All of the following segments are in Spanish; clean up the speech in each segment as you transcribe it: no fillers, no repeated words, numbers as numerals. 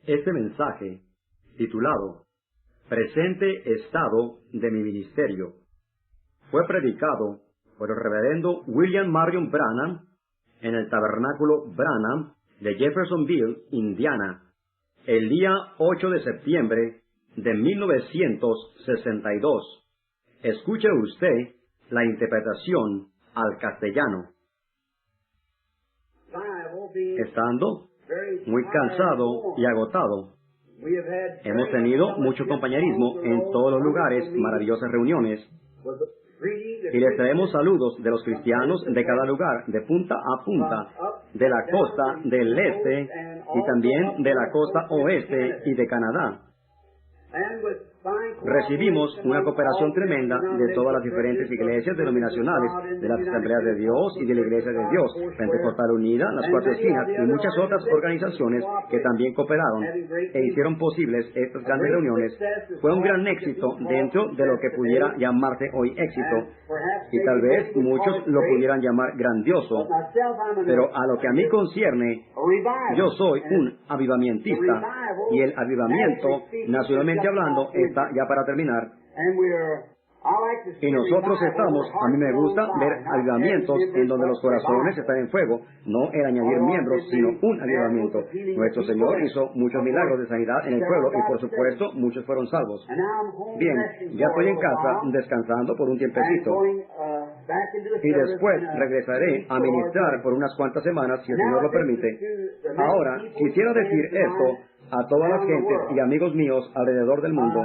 Este mensaje, titulado Presente Estado de mi Ministerio, fue predicado por el reverendo William Marion Branham en el Tabernáculo Branham de Jeffersonville, Indiana, el día 8 de septiembre de 1962. Escuche usted la interpretación al castellano. Estando muy cansado y agotado, hemos tenido mucho compañerismo en todos los lugares, maravillosas reuniones, y les traemos saludos de los cristianos de cada lugar, de punta a punta, de la costa del este y también de la costa oeste y de Canadá. Recibimos una cooperación tremenda de todas las diferentes iglesias denominacionales, de las Asambleas de Dios y de la Iglesia de Dios, Pentecostal Unida, las Cuatro Esquinas y muchas otras organizaciones que también cooperaron e hicieron posibles estas grandes reuniones. Fue un gran éxito dentro de lo que pudiera llamarse hoy éxito, y tal vez muchos lo pudieran llamar grandioso, pero a lo que a mí concierne, yo soy un avivamientista, y el avivamiento, nacionalmente hablando, está ya para terminar. Y nosotros estamos, a mí me gusta ver avivamientos en donde los corazones están en fuego, no el añadir miembros, sino un avivamiento. Nuestro Señor hizo muchos milagros de sanidad en el pueblo y por supuesto muchos fueron salvos. Bien, ya estoy en casa descansando por un tiempecito y después regresaré a ministrar por unas cuantas semanas si el Señor lo permite. Ahora, quisiera decir esto a todas las gentes y amigos míos alrededor del mundo.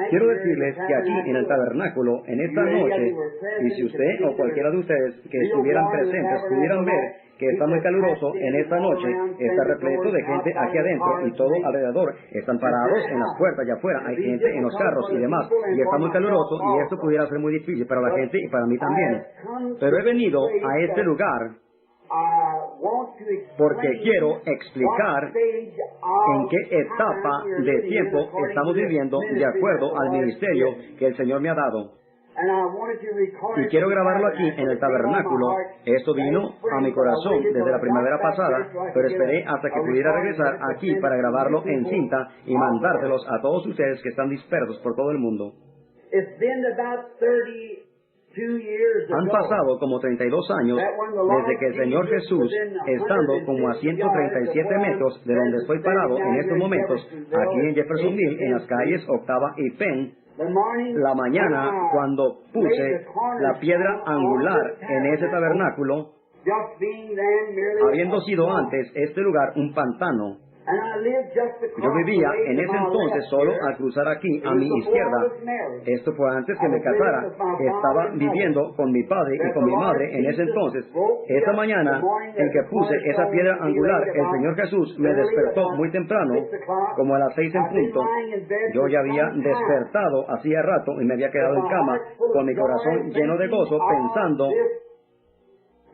Quiero decirles que aquí en el tabernáculo, en esta noche, y si usted o cualquiera de ustedes que estuvieran presentes pudieran ver que está muy caluroso en esta noche, está repleto de gente aquí adentro y todo alrededor, están parados en las puertas allá afuera, hay gente en los carros y demás, y está muy caluroso y esto pudiera ser muy difícil para la gente y para mí también. Pero he venido a este lugar porque quiero explicar en qué etapa de tiempo estamos viviendo de acuerdo al ministerio que el Señor me ha dado. Y quiero grabarlo aquí en el tabernáculo. Esto vino a mi corazón desde la primavera pasada, pero esperé hasta que pudiera regresar aquí para grabarlo en cinta y mandárselos a todos ustedes que están dispersos por todo el mundo. Han pasado como 32 años desde que el Señor Jesús, estando como a 137 metros de donde estoy parado en estos momentos, aquí en Jeffersonville, en las calles Octava y Penn, la mañana cuando puse la piedra angular en ese tabernáculo, habiendo sido antes este lugar un pantano. Yo vivía en ese entonces solo al cruzar aquí a mi izquierda. Esto fue antes que me casara. Estaba viviendo con mi padre y con mi madre en ese entonces. Esa mañana en que puse esa piedra angular, el Señor Jesús me despertó muy temprano, como a las 6 en punto. Yo ya había despertado hacía rato y me había quedado en cama con mi corazón lleno de gozo pensando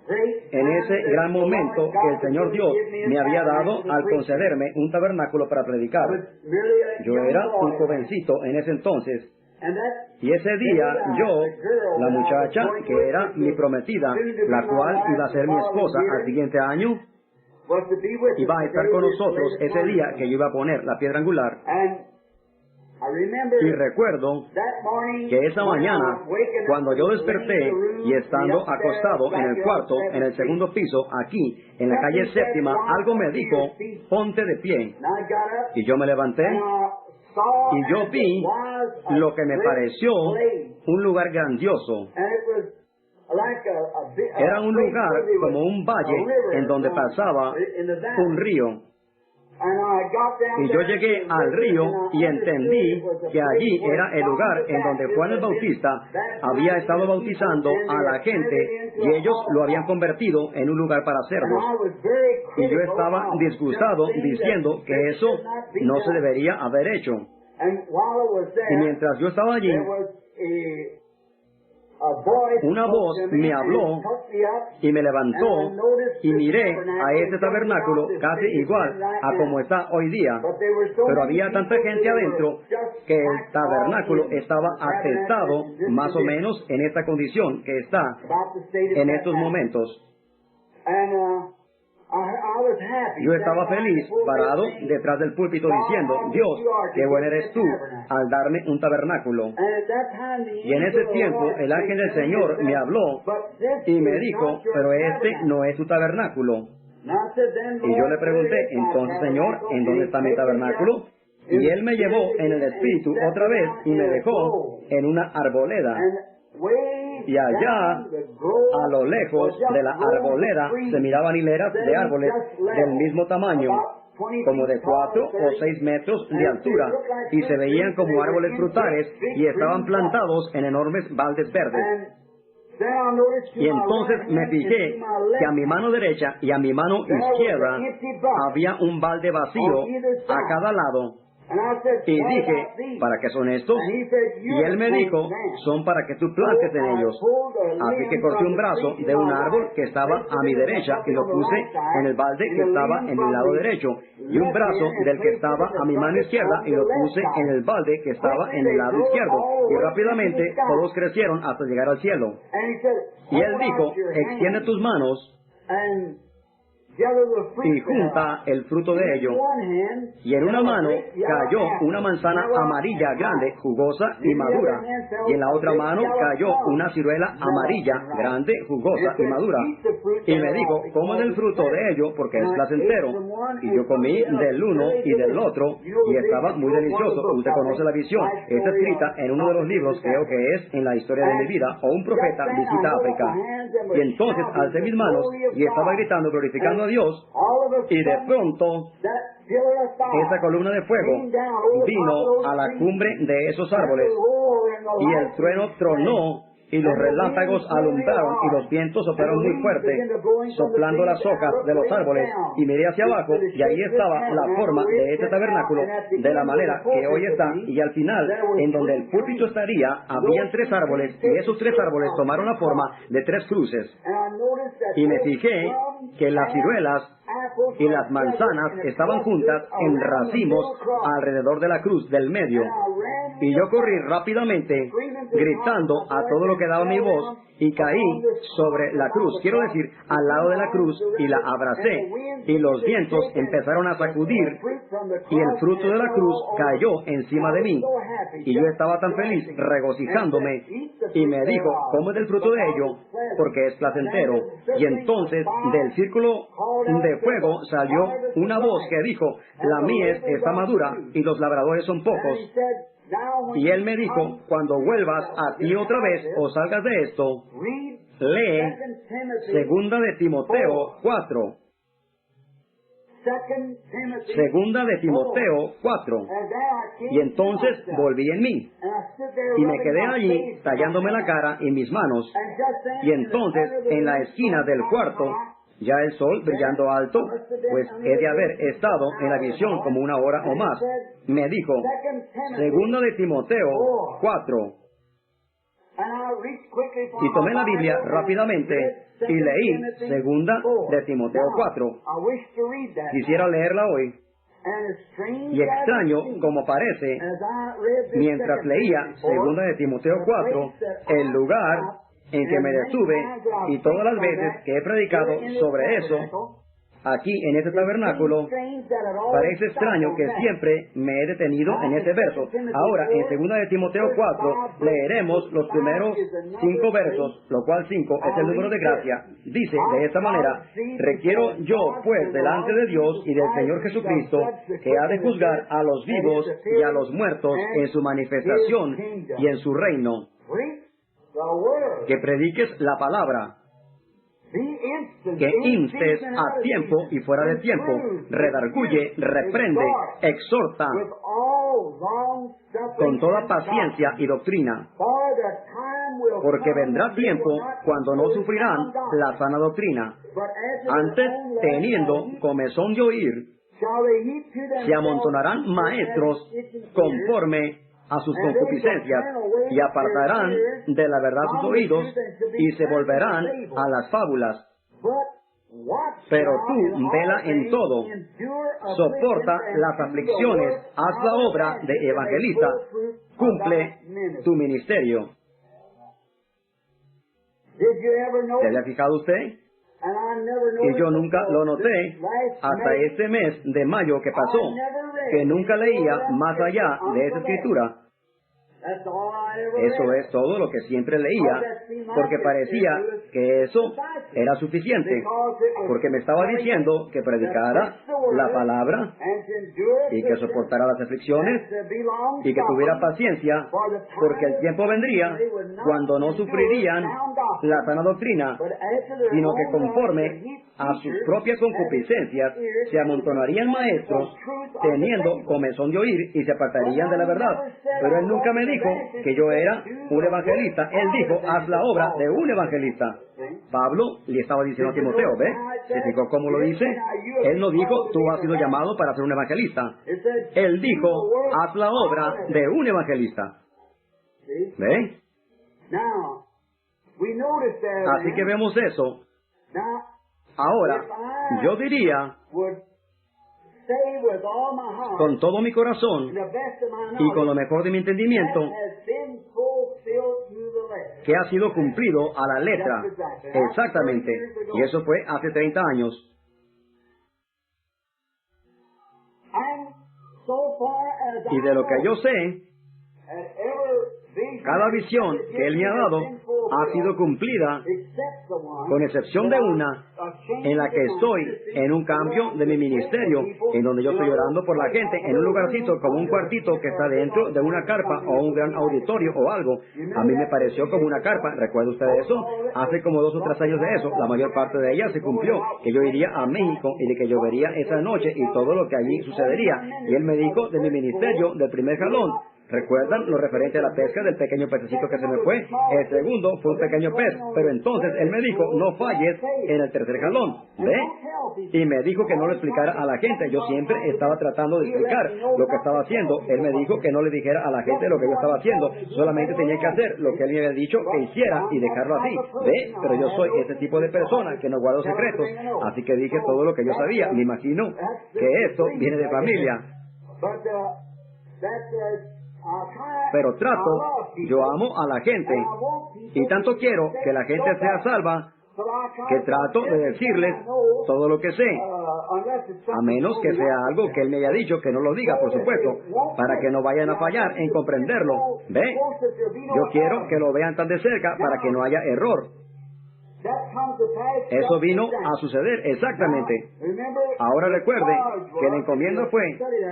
en ese gran momento que el Señor Dios me había dado al concederme un tabernáculo para predicar. Yo era un jovencito en ese entonces, y ese día yo, la muchacha que era mi prometida, la cual iba a ser mi esposa al siguiente año, iba a estar con nosotros ese día que yo iba a poner la piedra angular. Y recuerdo que esa mañana, cuando yo desperté y estando acostado en el cuarto, en el segundo piso, aquí, en la calle Séptima, algo me dijo, ponte de pie. Y yo me levanté y yo vi lo que me pareció un lugar grandioso. Era un lugar como un valle en donde pasaba un río. Y yo llegué al río y entendí que allí era el lugar en donde Juan el Bautista había estado bautizando a la gente y ellos lo habían convertido en un lugar para cerdos. Y yo estaba disgustado diciendo que eso no se debería haber hecho. Y mientras yo estaba allí, una voz me habló y me levantó y miré a ese tabernáculo casi igual a como está hoy día, pero había tanta gente adentro que el tabernáculo estaba atestado más o menos en esta condición que está en estos momentos. Yo estaba feliz, parado detrás del púlpito diciendo, Dios, qué bueno eres tú al darme un tabernáculo. Y en ese tiempo el ángel del Señor me habló y me dijo, pero este no es tu tabernáculo. Y yo le pregunté, entonces Señor, ¿en dónde está mi tabernáculo? Y Él me llevó en el Espíritu otra vez y me dejó en una arboleda. Y allá, a lo lejos de la arboleda, se miraban hileras de árboles del mismo tamaño, como de 4 o 6 metros de altura, y se veían como árboles frutales y estaban plantados en enormes baldes verdes. Y entonces me fijé que a mi mano derecha y a mi mano izquierda había un balde vacío a cada lado. Y dije, ¿para qué son estos? Y él me dijo, son para que tú plantes en ellos. Así que corté un brazo de un árbol que estaba a mi derecha y lo puse en el balde que estaba en mi lado derecho, y un brazo del que estaba a mi mano izquierda y lo puse en el balde que estaba en el lado izquierdo. Y rápidamente todos crecieron hasta llegar al cielo. Y él dijo, extiende tus manos y junta el fruto de ello. Y en una mano cayó una manzana amarilla grande, jugosa y madura. Y en la otra mano cayó una ciruela amarilla, grande, jugosa y madura. Y me dijo, come del fruto de ello porque es placentero. Y yo comí del uno y del otro y estaba muy delicioso. Usted conoce la visión. Está escrita en uno de los libros, creo que es En la historia de mi vida, o un profeta visita África. Y entonces alcé mis manos y estaba gritando, glorificando a Dios, y de pronto esa columna de fuego vino a la cumbre de esos árboles y el trueno tronó y los relámpagos alumbraron y los vientos soplaron muy fuerte, soplando las hojas de los árboles, y miré hacia abajo y ahí estaba la forma de este tabernáculo de la manera que hoy está, y al final, en donde el púlpito estaría, habían 3 árboles y esos 3 árboles tomaron la forma de 3 cruces. Y me fijé que las ciruelas y las manzanas estaban juntas en racimos alrededor de la cruz del medio. Y yo corrí rápidamente, gritando a todo lo que daba mi voz, y caí sobre la cruz, quiero decir, al lado de la cruz, y la abracé, y los vientos empezaron a sacudir, y el fruto de la cruz cayó encima de mí. Y yo estaba tan feliz, regocijándome, y me dijo, come del fruto de ello, porque es placentero. Y entonces, del círculo de fuego salió una voz que dijo, la mies está madura, y los labradores son pocos. Y él me dijo, cuando vuelvas a ti otra vez o salgas de esto, lee Segunda de Timoteo 4. Segunda de Timoteo 4. Y entonces volví en mí, y me quedé allí tallándome la cara y mis manos. Y entonces, en la esquina del cuarto, ya el sol brillando alto, pues he de haber estado en la visión como 1 hora o más, me dijo, Segunda de Timoteo 4. Y tomé la Biblia rápidamente y leí Segunda de Timoteo 4. Quisiera leerla hoy. Y extraño como parece, mientras leía Segunda de Timoteo 4, el lugar en que me detuve, y todas las veces que he predicado sobre eso, aquí en este tabernáculo, parece extraño que siempre me he detenido en ese verso. Ahora, en 2 de Timoteo 4, leeremos los primeros 5 versos, lo cual 5 es el número de gracia. Dice de esta manera, requiero yo, pues, delante de Dios y del Señor Jesucristo, que ha de juzgar a los vivos y a los muertos en su manifestación y en su reino, que prediques la palabra, que instes a tiempo y fuera de tiempo, redarguye, reprende, exhorta con toda paciencia y doctrina, porque vendrá tiempo cuando no sufrirán la sana doctrina. Antes, teniendo comezón de oír, se amontonarán maestros conforme a sus concupiscencias, y apartarán de la verdad sus oídos, y se volverán a las fábulas. Pero tú, vela en todo, soporta las aflicciones, haz la obra de evangelista, cumple tu ministerio. ¿Se había fijado usted? Y yo nunca lo noté hasta este mes de mayo que pasó, que nunca leía más allá de esa escritura. Eso es todo lo que siempre leía, porque parecía que eso era suficiente, porque me estaba diciendo que predicara la palabra y que soportara las aflicciones y que tuviera paciencia, porque el tiempo vendría cuando no sufrirían la sana doctrina, sino que conforme a sus propias concupiscencias se amontonarían maestros teniendo comezón de oír y se apartarían de la verdad. Pero él nunca me dijo que yo era un evangelista. Él dijo, haz la obra de un evangelista. Pablo le estaba diciendo a Timoteo, ¿ve? ¿Se fijó cómo lo dice? Él no dijo, tú has sido llamado para ser un evangelista. Él dijo, haz la obra de un evangelista. ¿Ve? Así que vemos eso. Ahora, yo diría, con todo mi corazón y con lo mejor de mi entendimiento, que ha sido cumplido a la letra, exactamente, y eso fue hace 30 años. Y de lo que yo sé, cada visión que Él me ha dado ha sido cumplida, con excepción de una, en la que estoy en un cambio de mi ministerio, en donde yo estoy orando por la gente, en un lugarcito como un cuartito que está dentro de una carpa o un gran auditorio o algo. A mí me pareció como una carpa, ¿recuerda usted eso? Hace como 2 o 3 años de eso, la mayor parte de ella se cumplió, que yo iría a México y de que yo vería esa noche y todo lo que allí sucedería. Y Él me dijo de mi ministerio, del primer jalón. ¿Recuerdan lo referente a la pesca del pequeño pececito que se me fue? El segundo fue un pequeño pez, pero entonces él me dijo, no falles en el tercer jalón, ¿ve? Y me dijo que no lo explicara a la gente. Yo siempre estaba tratando de explicar lo que estaba haciendo. Él me dijo que no le dijera a la gente lo que yo estaba haciendo, solamente tenía que hacer lo que él me había dicho que hiciera y dejarlo así, ¿ve? Pero yo soy ese tipo de persona que no guardo secretos, así que dije todo lo que yo sabía. Me imagino que esto viene de familia. Pero yo amo a la gente, y tanto quiero que la gente sea salva, que trato de decirles todo lo que sé, a menos que sea algo que Él me haya dicho, que no lo diga, por supuesto, para que no vayan a fallar en comprenderlo. ¿Ve? Yo quiero que lo vean tan de cerca para que no haya error. Eso vino a suceder exactamente. Ahora recuerde que la encomienda fue,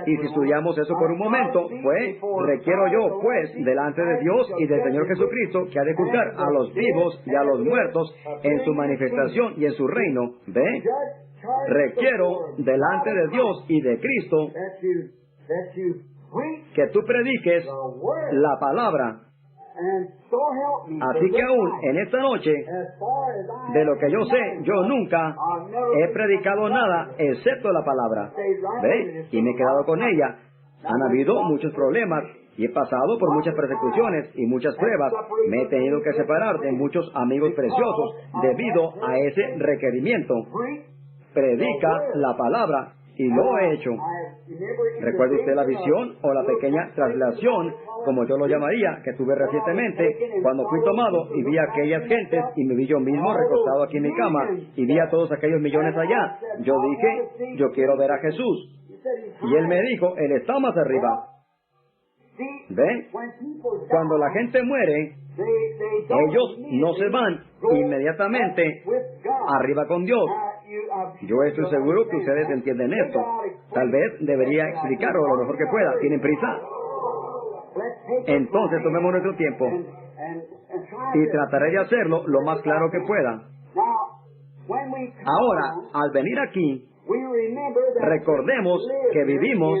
y si estudiamos eso por un momento, fue, requiero yo, pues, delante de Dios y del Señor Jesucristo, que ha de juzgar a los vivos y a los muertos en su manifestación y en su reino. ¿Ve? Requiero delante de Dios y de Cristo que tú prediques la palabra. Así que aún en esta noche, de lo que yo sé, yo nunca he predicado nada excepto la palabra. ¿Ve? Y me he quedado con ella. Han habido muchos problemas y he pasado por muchas persecuciones y muchas pruebas. Me he tenido que separar de muchos amigos preciosos debido a ese requerimiento. Predica la palabra. Y lo he hecho. ¿Recuerda usted la visión o la pequeña traslación, como yo lo llamaría, que tuve recientemente cuando fui tomado y vi a aquellas gentes y me vi yo mismo recostado aquí en mi cama y vi a todos aquellos millones allá? Yo dije, yo quiero ver a Jesús. Y Él me dijo, Él está más arriba. ¿Ve? Cuando la gente muere, ellos no se van inmediatamente arriba con Dios. Yo estoy seguro que ustedes entienden esto. Tal vez debería explicarlo lo mejor que pueda. ¿Tienen prisa? Entonces tomemos nuestro tiempo y trataré de hacerlo lo más claro que pueda. Ahora, al venir aquí, recordemos que vivimos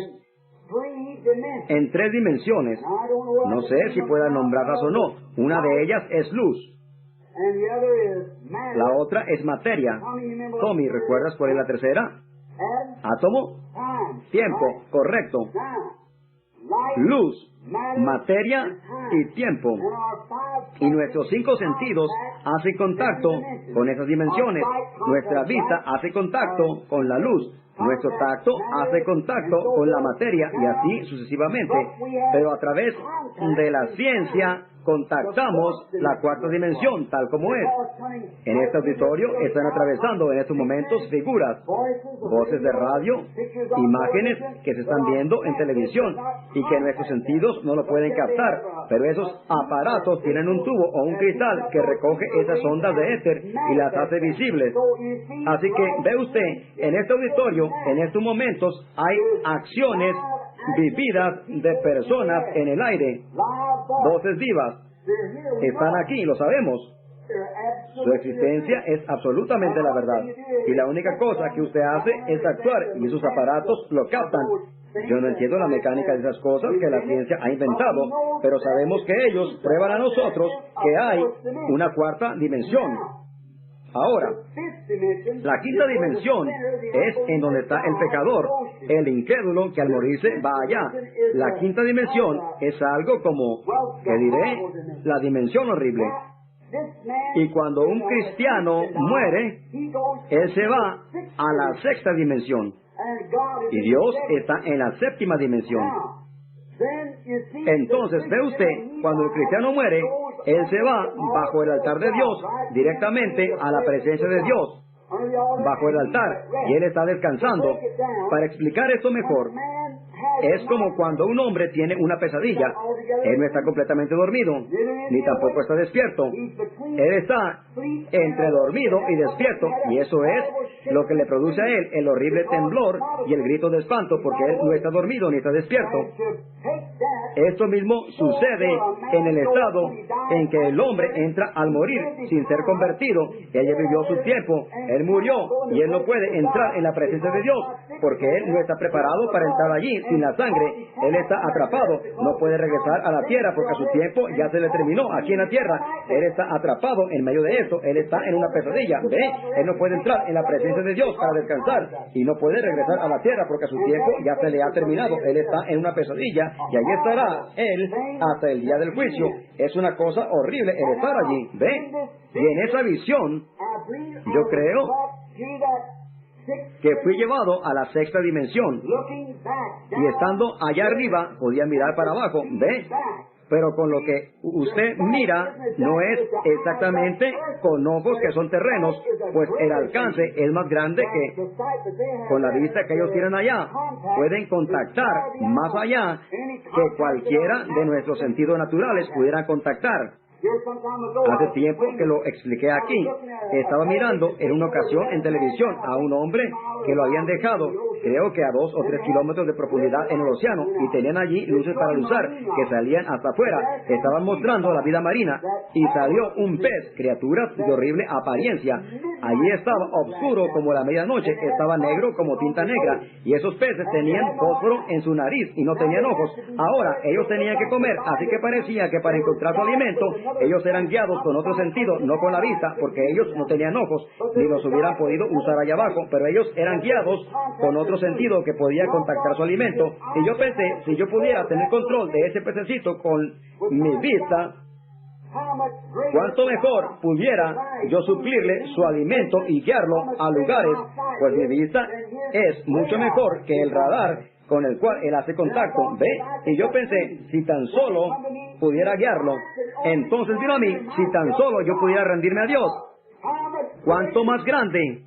en 3 dimensiones. No sé si puedan nombrarlas o no. Una de ellas es luz. La otra es materia. Tommy, ¿recuerdas cuál es la tercera? Átomo. Tiempo, correcto. Luz, materia y tiempo. Y nuestros 5 sentidos hacen contacto con esas dimensiones. Nuestra vista hace contacto con la luz. Nuestro tacto hace contacto con la materia y así sucesivamente. Pero a través de la ciencia contactamos la cuarta dimensión tal como es. En este auditorio están atravesando en estos momentos figuras, voces de radio, imágenes que se están viendo en televisión y que nuestros sentidos no lo pueden captar, pero esos aparatos tienen un tubo o un cristal que recoge esas ondas de éter y las hace visibles. Así que ve usted, en este auditorio, en estos momentos, hay acciones vividas de personas en el aire, voces vivas. Están aquí, lo sabemos. Su existencia es absolutamente la verdad. Y la única cosa que usted hace es actuar y sus aparatos lo captan. Yo no entiendo la mecánica de esas cosas que la ciencia ha inventado, pero sabemos que ellos prueban a nosotros que hay una cuarta dimensión. Ahora, la quinta dimensión es en donde está el pecador, el incrédulo que al morirse va allá. La quinta dimensión es algo como, ¿qué diré? La dimensión horrible. Y cuando un cristiano muere, él se va a la sexta dimensión. Y Dios está en la séptima dimensión. Entonces, ve usted, cuando el cristiano muere, él se va bajo el altar de Dios, directamente a la presencia de Dios, bajo el altar, y él está descansando. Para explicar esto mejor, es como cuando un hombre tiene una pesadilla. Él no está completamente dormido, ni tampoco está despierto. Él está entre dormido y despierto, y eso es lo que le produce a él el horrible temblor y el grito de espanto, porque él no está dormido ni está despierto. Esto mismo sucede en el estado en que el hombre entra al morir sin ser convertido. Él ya vivió su tiempo, él murió, y él no puede entrar en la presencia de Dios, porque él no está preparado para entrar allí sin la sangre. Él está atrapado, no puede regresar a la tierra porque su tiempo ya se le terminó aquí en la tierra. Él está atrapado en medio de eso, él está en una pesadilla. ¿Ve? Él no puede entrar en la presencia de Dios para descansar y no puede regresar a la tierra porque su tiempo ya se le ha terminado. Él está en una pesadilla y allí estará él hasta el día del juicio. Es una cosa horrible el estar allí. ¿Ve? Y en esa visión, yo creo que fui llevado a la sexta dimensión, y estando allá arriba podía mirar para abajo. ¿Ve? Pero con lo que usted mira no es exactamente con ojos que son terrenos, pues el alcance es más grande que con la vista que ellos tienen allá. Pueden contactar más allá que cualquiera de nuestros sentidos naturales pudieran contactar. Hace tiempo que lo expliqué aquí. Estaba mirando en una ocasión en televisión a un hombre que lo habían dejado, creo que a 2 o 3 kilómetros de profundidad en el océano, y tenían allí luces para usar que salían hasta afuera. Estaban mostrando la vida marina y salió un pez, criaturas de horrible apariencia. Allí estaba oscuro como la medianoche, estaba negro como tinta negra, y esos peces tenían fósforo en su nariz y no tenían ojos. Ahora, ellos tenían que comer, así que parecía que para encontrar su alimento, ellos eran guiados con otro sentido, no con la vista, porque ellos no tenían ojos, ni los hubieran podido usar allá abajo, pero ellos eran guiados con otro sentido que podía contactar su alimento. Y yo pensé, si yo pudiera tener control de ese pececito con mi vista, cuánto mejor pudiera yo suplirle su alimento y guiarlo a lugares, pues mi vista es mucho mejor que el radar con el cual él hace contacto. ¿Ve? Y yo pensé, si tan solo pudiera guiarlo, entonces vino a mí, si tan solo yo pudiera rendirme a Dios, cuánto más grande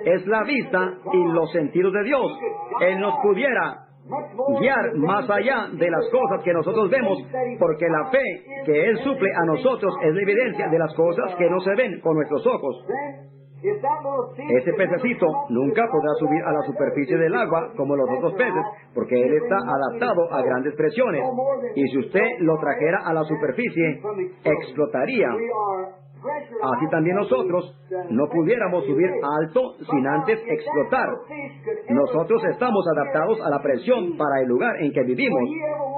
es la vista y los sentidos de Dios. Él nos pudiera guiar más allá de las cosas que nosotros vemos, porque la fe que Él suple a nosotros es la evidencia de las cosas que no se ven con nuestros ojos. Ese pececito nunca podrá subir a la superficie del agua como los otros peces, porque él está adaptado a grandes presiones, y si usted lo trajera a la superficie, explotaría. Así también nosotros no pudiéramos subir alto sin antes explotar. Nosotros estamos adaptados a la presión para el lugar en que vivimos.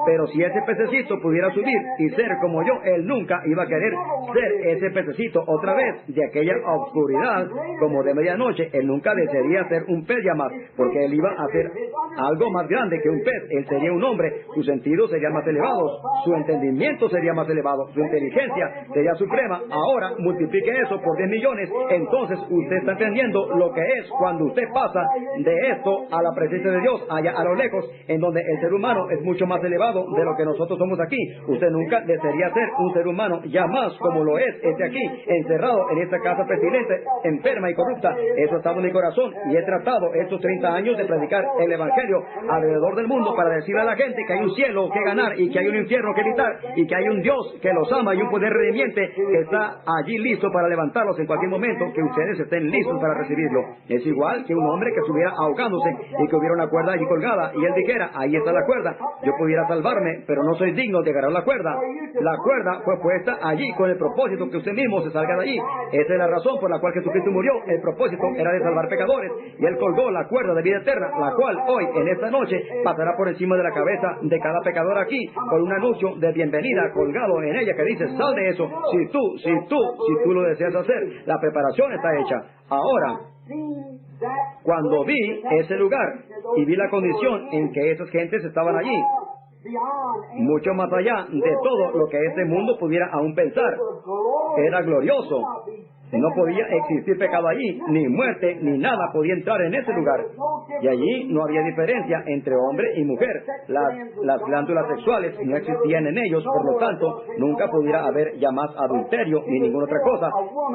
Pero si ese pececito pudiera subir y ser como yo, él nunca iba a querer ser ese pececito otra vez de aquella oscuridad como de medianoche. Él nunca desearía ser un pez ya más, porque él iba a ser algo más grande que un pez. Él sería un hombre, sus sentidos serían más elevados, su entendimiento sería más elevado, su inteligencia sería suprema. Ahora multiplique eso por 10 millones, entonces usted está entendiendo lo que es cuando usted pasa de esto a la presencia de Dios, allá a lo lejos, en donde el ser humano es mucho más elevado lado de lo que nosotros somos aquí. Usted nunca desearía ser un ser humano ya más como lo es este aquí, encerrado en esta casa pestilente, enferma y corrupta. Eso ha estado en mi corazón y he tratado estos 30 años de predicar el Evangelio alrededor del mundo para decirle a la gente que hay un cielo que ganar y que hay un infierno que evitar y que hay un Dios que los ama y un poder redimiente que está allí listo para levantarlos en cualquier momento que ustedes estén listos para recibirlo. Es igual que un hombre que estuviera ahogándose y que hubiera una cuerda allí colgada y él dijera, ahí está la cuerda, yo pudiera salvarme, pero no soy digno de agarrar la cuerda. La cuerda fue puesta allí con el propósito que usted mismo se salga de allí. Esa es la razón por la cual Jesucristo murió. El propósito era de salvar pecadores y él colgó la cuerda de vida eterna, la cual hoy, en esta noche, pasará por encima de la cabeza de cada pecador aquí con un anuncio de bienvenida colgado en ella que dice, sal de eso, si tú lo deseas hacer. La preparación está hecha. Ahora, cuando vi ese lugar y vi la condición en que esas gentes estaban allí, mucho más allá de todo lo que este mundo pudiera aún pensar, era glorioso. No podía existir pecado allí, ni muerte, ni nada podía entrar en ese lugar. Y allí no había diferencia entre hombre y mujer. Las glándulas sexuales no existían en ellos, por lo tanto, nunca pudiera haber ya más adulterio ni ninguna otra cosa.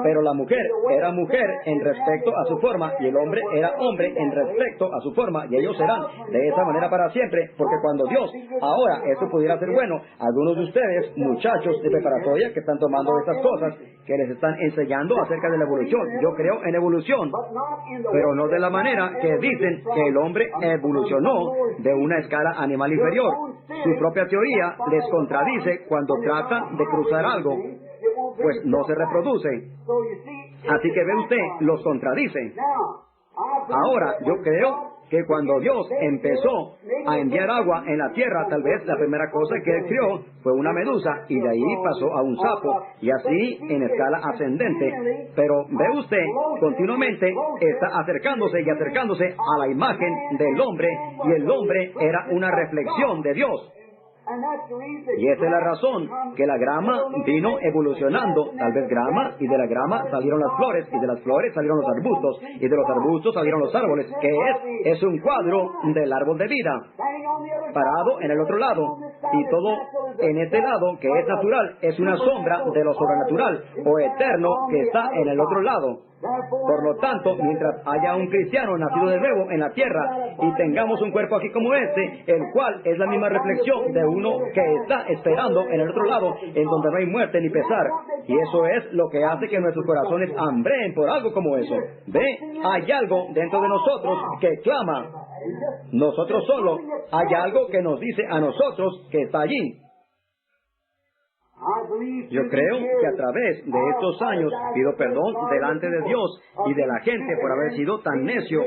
Pero la mujer era mujer en respecto a su forma, y el hombre era hombre en respecto a su forma, y ellos serán de esa manera para siempre, porque cuando Dios, ahora, eso pudiera ser bueno, algunos de ustedes, muchachos de preparatoria que están tomando estas cosas, que les están enseñando acerca de la evolución. Yo creo en evolución, pero no de la manera que dicen que el hombre evolucionó de una escala animal inferior. Su propia teoría les contradice cuando tratan de cruzar algo, pues no se reproduce. Así que ve usted, los contradice. Ahora, yo creo que cuando Dios empezó a enviar agua en la tierra, tal vez la primera cosa que Él creó fue una medusa, y de ahí pasó a un sapo, y así en escala ascendente. Pero ve usted, continuamente está acercándose y acercándose a la imagen del hombre, y el hombre era una reflexión de Dios. Y esa es la razón que la grama vino evolucionando, tal vez grama, y de la grama salieron las flores, y de las flores salieron los arbustos, y de los arbustos salieron los árboles, que es un cuadro del árbol de vida, parado en el otro lado, y todo en este lado, que es natural, es una sombra de lo sobrenatural, o eterno, que está en el otro lado. Por lo tanto, mientras haya un cristiano nacido de nuevo en la tierra y tengamos un cuerpo aquí como este, el cual es la misma reflexión de uno que está esperando en el otro lado, en donde no hay muerte ni pesar, y eso es lo que hace que nuestros corazones hambreen por algo como eso. Ve, hay algo dentro de nosotros que clama. Nosotros solo, hay algo que nos dice a nosotros que está allí. Yo creo que a través de estos años pido perdón delante de Dios y de la gente por haber sido tan necio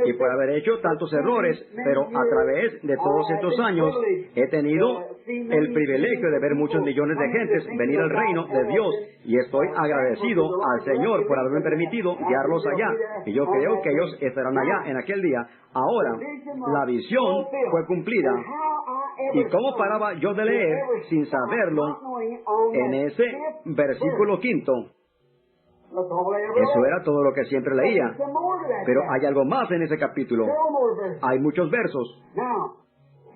y por haber hecho tantos errores, pero a través de todos estos años he tenido el privilegio de ver muchos millones de gentes venir al reino de Dios, y estoy agradecido al Señor por haberme permitido guiarlos allá, y yo creo que ellos estarán allá en aquel día. Ahora, la visión fue cumplida. ¿Y cómo paraba yo de leer sin saberlo en ese versículo 5? Eso era todo lo que siempre leía. Pero hay algo más en ese capítulo. Hay muchos versos.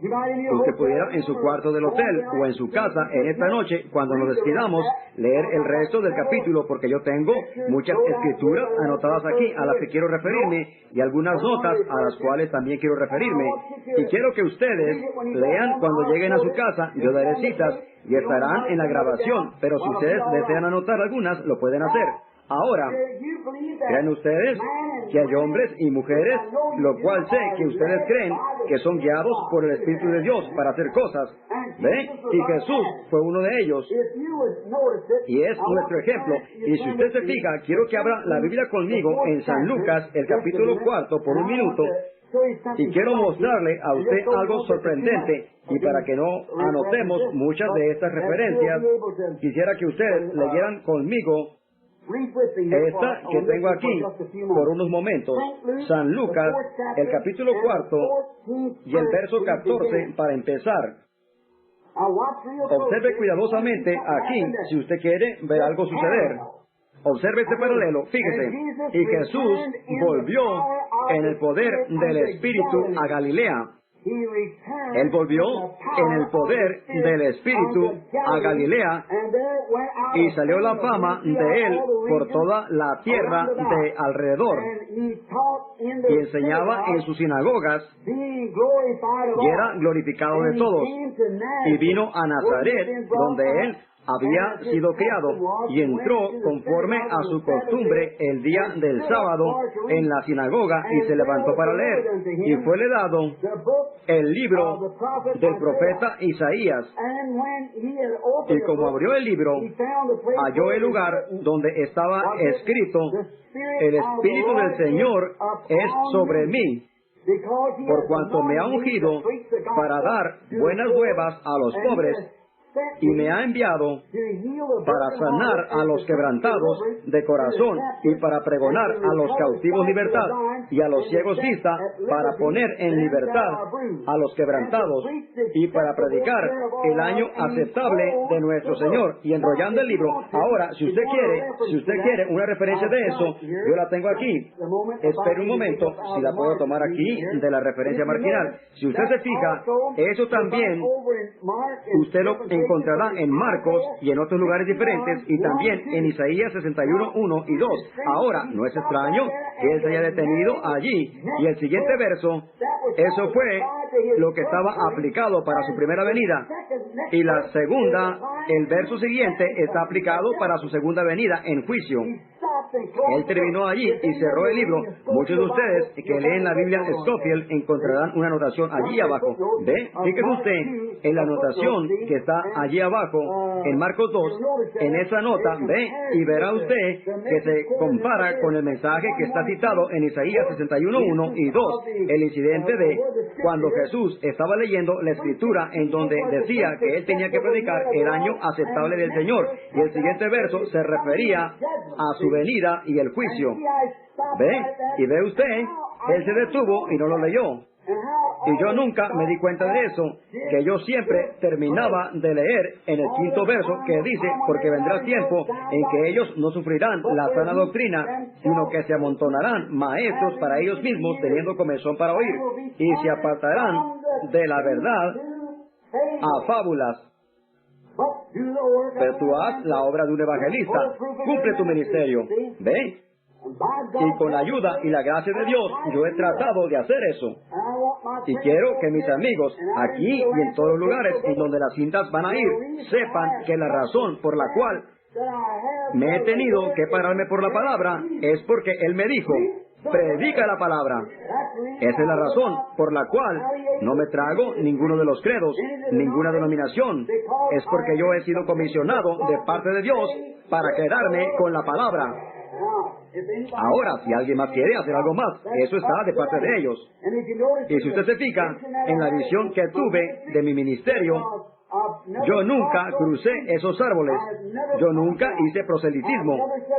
Usted pudiera en su cuarto del hotel o en su casa en esta noche, cuando nos despidamos, leer el resto del capítulo, porque yo tengo muchas escrituras anotadas aquí a las que quiero referirme y algunas notas a las cuales también quiero referirme. Y quiero que ustedes lean cuando lleguen a su casa. Yo daré citas y estarán en la grabación, pero si ustedes desean anotar algunas, lo pueden hacer. Ahora, ¿creen ustedes que hay hombres y mujeres, lo cual sé que ustedes creen que son guiados por el Espíritu de Dios para hacer cosas? ¿Ve? Y Jesús fue uno de ellos. Y es nuestro ejemplo. Y si usted se fija, quiero que abra la Biblia conmigo en San Lucas, el capítulo 4, por un minuto. Y quiero mostrarle a usted algo sorprendente, y para que no anotemos muchas de estas referencias, quisiera que ustedes leyeran conmigo esta que tengo aquí por unos momentos. San Lucas, el capítulo 4 y el verso 14 para empezar. Observe cuidadosamente aquí si usted quiere ver algo suceder. Observe este paralelo, fíjese. Y Jesús volvió en el poder del Espíritu a Galilea. Él volvió en el poder del Espíritu a Galilea y salió la fama de él por toda la tierra de alrededor. Y enseñaba en sus sinagogas y era glorificado de todos. Y vino a Nazaret, donde él había sido criado, y entró conforme a su costumbre el día del sábado en la sinagoga y se levantó para leer. Y fuele dado el libro del profeta Isaías. Y como abrió el libro, halló el lugar donde estaba escrito: el Espíritu del Señor es sobre mí, por cuanto me ha ungido para dar buenas nuevas a los pobres, y me ha enviado para sanar a los quebrantados de corazón y para pregonar a los cautivos libertad y a los ciegos vista, para poner en libertad a los quebrantados y para predicar el año aceptable de nuestro Señor. Y enrollando el libro. Ahora, si usted quiere una referencia de eso, yo la tengo aquí. Espere un momento, si la puedo tomar aquí de la referencia marginal. Si usted se fija, eso también usted lo encontrará en Marcos y en otros lugares diferentes, y también en Isaías 61, 1 y 2. Ahora, no es extraño que él se haya detenido allí. Y el siguiente verso, eso fue lo que estaba aplicado para su primera venida. Y la segunda, el verso siguiente, está aplicado para su segunda venida en juicio. Él terminó allí y cerró el libro. Muchos de ustedes que leen la Biblia de Scofield encontrarán una anotación allí abajo. ¿Ve? Fíjese usted en la anotación que está allí abajo, en Marcos 2, en esa nota, ve, y verá usted que se compara con el mensaje que está citado en Isaías 61, 1 y 2, el incidente de cuando Jesús estaba leyendo la Escritura en donde decía que él tenía que predicar el año aceptable del Señor, y el siguiente verso se refería a su venida y el juicio. ¿Ve? Y ve usted, él se detuvo y no lo leyó. Y yo nunca me di cuenta de eso, que yo siempre terminaba de leer en el quinto verso que dice: porque vendrá tiempo en que ellos no sufrirán la sana doctrina, sino que se amontonarán maestros para ellos mismos, teniendo comezón para oír, y se apartarán de la verdad a fábulas. Pero tú haz la obra de un evangelista, cumple tu ministerio. ¿Ve? Y con la ayuda y la gracia de Dios, yo he tratado de hacer eso. Y quiero que mis amigos, aquí y en todos los lugares en donde las cintas van a ir, sepan que la razón por la cual me he tenido que pararme por la palabra es porque Él me dijo: predica la palabra. Esa es la razón por la cual no me trago ninguno de los credos, ninguna denominación. Es porque yo he sido comisionado de parte de Dios para quedarme con la palabra. Ahora, si alguien más quiere hacer algo más, eso está de parte de ellos. Y si usted se fija en la visión que tuve de mi ministerio, yo nunca crucé esos árboles. Yo nunca hice proselitismo.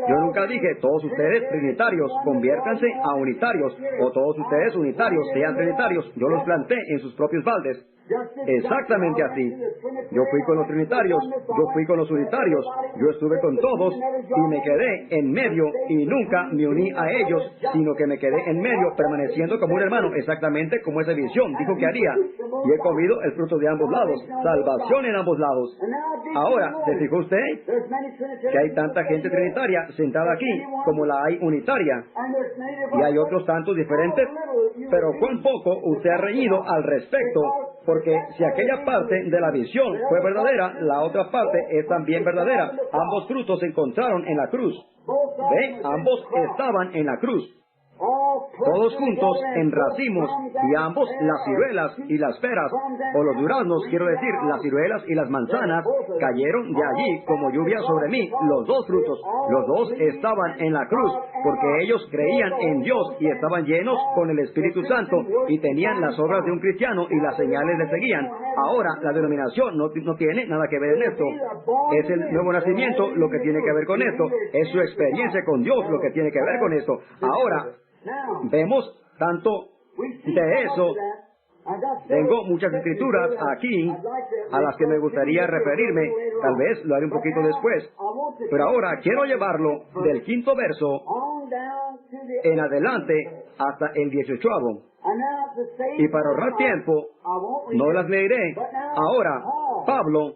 Yo nunca dije: todos ustedes trinitarios, conviértanse a unitarios, o todos ustedes unitarios, sean trinitarios. Yo los planté en sus propios baldes. Exactamente así. Yo fui con los trinitarios, yo fui con los unitarios, yo estuve con todos y me quedé en medio y nunca me uní a ellos, sino que me quedé en medio permaneciendo como un hermano, exactamente como esa visión dijo que haría. Y he comido el fruto de ambos lados, salvación en ambos lados. Ahora, ¿se fijó usted que hay tanta gente trinitaria sentada aquí como la hay unitaria? Y hay otros tantos diferentes, pero cuán poco usted ha reñido al respecto. Porque si aquella parte de la visión fue verdadera, la otra parte es también verdadera. Ambos frutos se encontraron en la cruz. ¿Ve? Ambos estaban en la cruz. Todos juntos en racimos, y ambos, las ciruelas y las peras, o los duraznos, quiero decir, las ciruelas y las manzanas, cayeron de allí como lluvia sobre mí, los dos frutos. Los dos estaban en la cruz, porque ellos creían en Dios y estaban llenos con el Espíritu Santo y tenían las obras de un cristiano y las señales le seguían. Ahora, la denominación no tiene nada que ver en esto. Es el nuevo nacimiento lo que tiene que ver con esto. Es su experiencia con Dios lo que tiene que ver con esto. Ahora, vemos tanto de eso. Tengo muchas escrituras aquí a las que me gustaría referirme. Tal vez lo haré un poquito después. Pero ahora quiero llevarlo del quinto verso en adelante hasta el 18º. Y para ahorrar tiempo, no las leeré. Ahora, Pablo,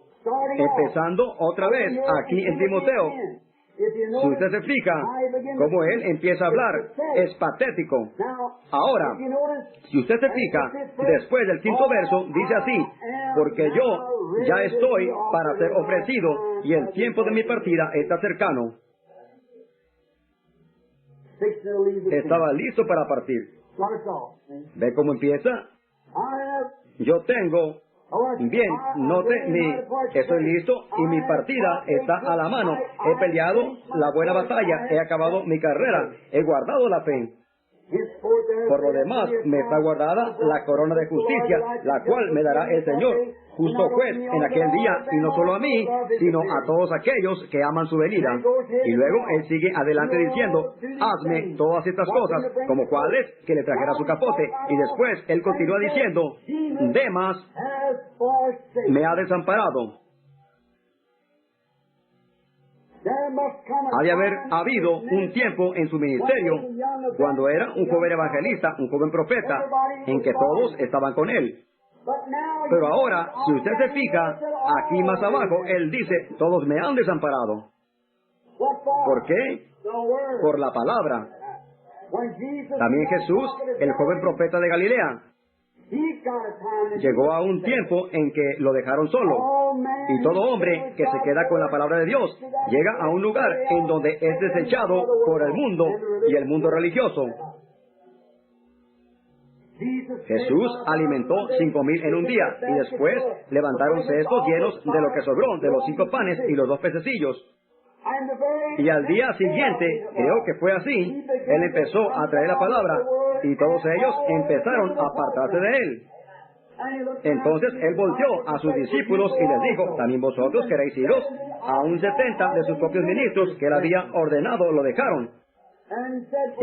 empezando otra vez aquí en Timoteo. Si usted se fija cómo él empieza a hablar, es patético. Ahora, si usted se fija, después del 5º verso, dice así: porque yo ya estoy para ser ofrecido y el tiempo de mi partida está cercano. Estaba listo para partir. ¿Ve cómo empieza? Yo tengo... Bien, note estoy listo y mi partida está a la mano. He peleado la buena batalla, he acabado mi carrera, he guardado la fe. Por lo demás, me está guardada la corona de justicia, la cual me dará el Señor, justo juez, en aquel día, y no solo a mí, sino a todos aquellos que aman su venida. Y luego él sigue adelante diciendo: hazme todas estas cosas, como cuáles, que le trajera su capote. Y después él continúa diciendo: Demas me ha desamparado. Ha de haber habido un tiempo en su ministerio, cuando era un joven evangelista, un joven profeta, en que todos estaban con él. Pero ahora, si usted se fija, aquí más abajo, él dice: todos me han desamparado. ¿Por qué? Por la palabra. También Jesús, el joven profeta de Galilea, llegó a un tiempo en que lo dejaron solo. Y todo hombre que se queda con la palabra de Dios llega a un lugar en donde es desechado por el mundo y el mundo religioso. Jesús alimentó 5,000 en un día y después levantaron cestos llenos de lo que sobró, de los 5 panes y los 2 pececillos. Y al día siguiente, creo que fue así, él empezó a traer la palabra y todos ellos empezaron a apartarse de él. Entonces él volteó a sus discípulos y les dijo: ¿también vosotros queréis iros? Aún 70 de sus propios ministros que él había ordenado lo dejaron.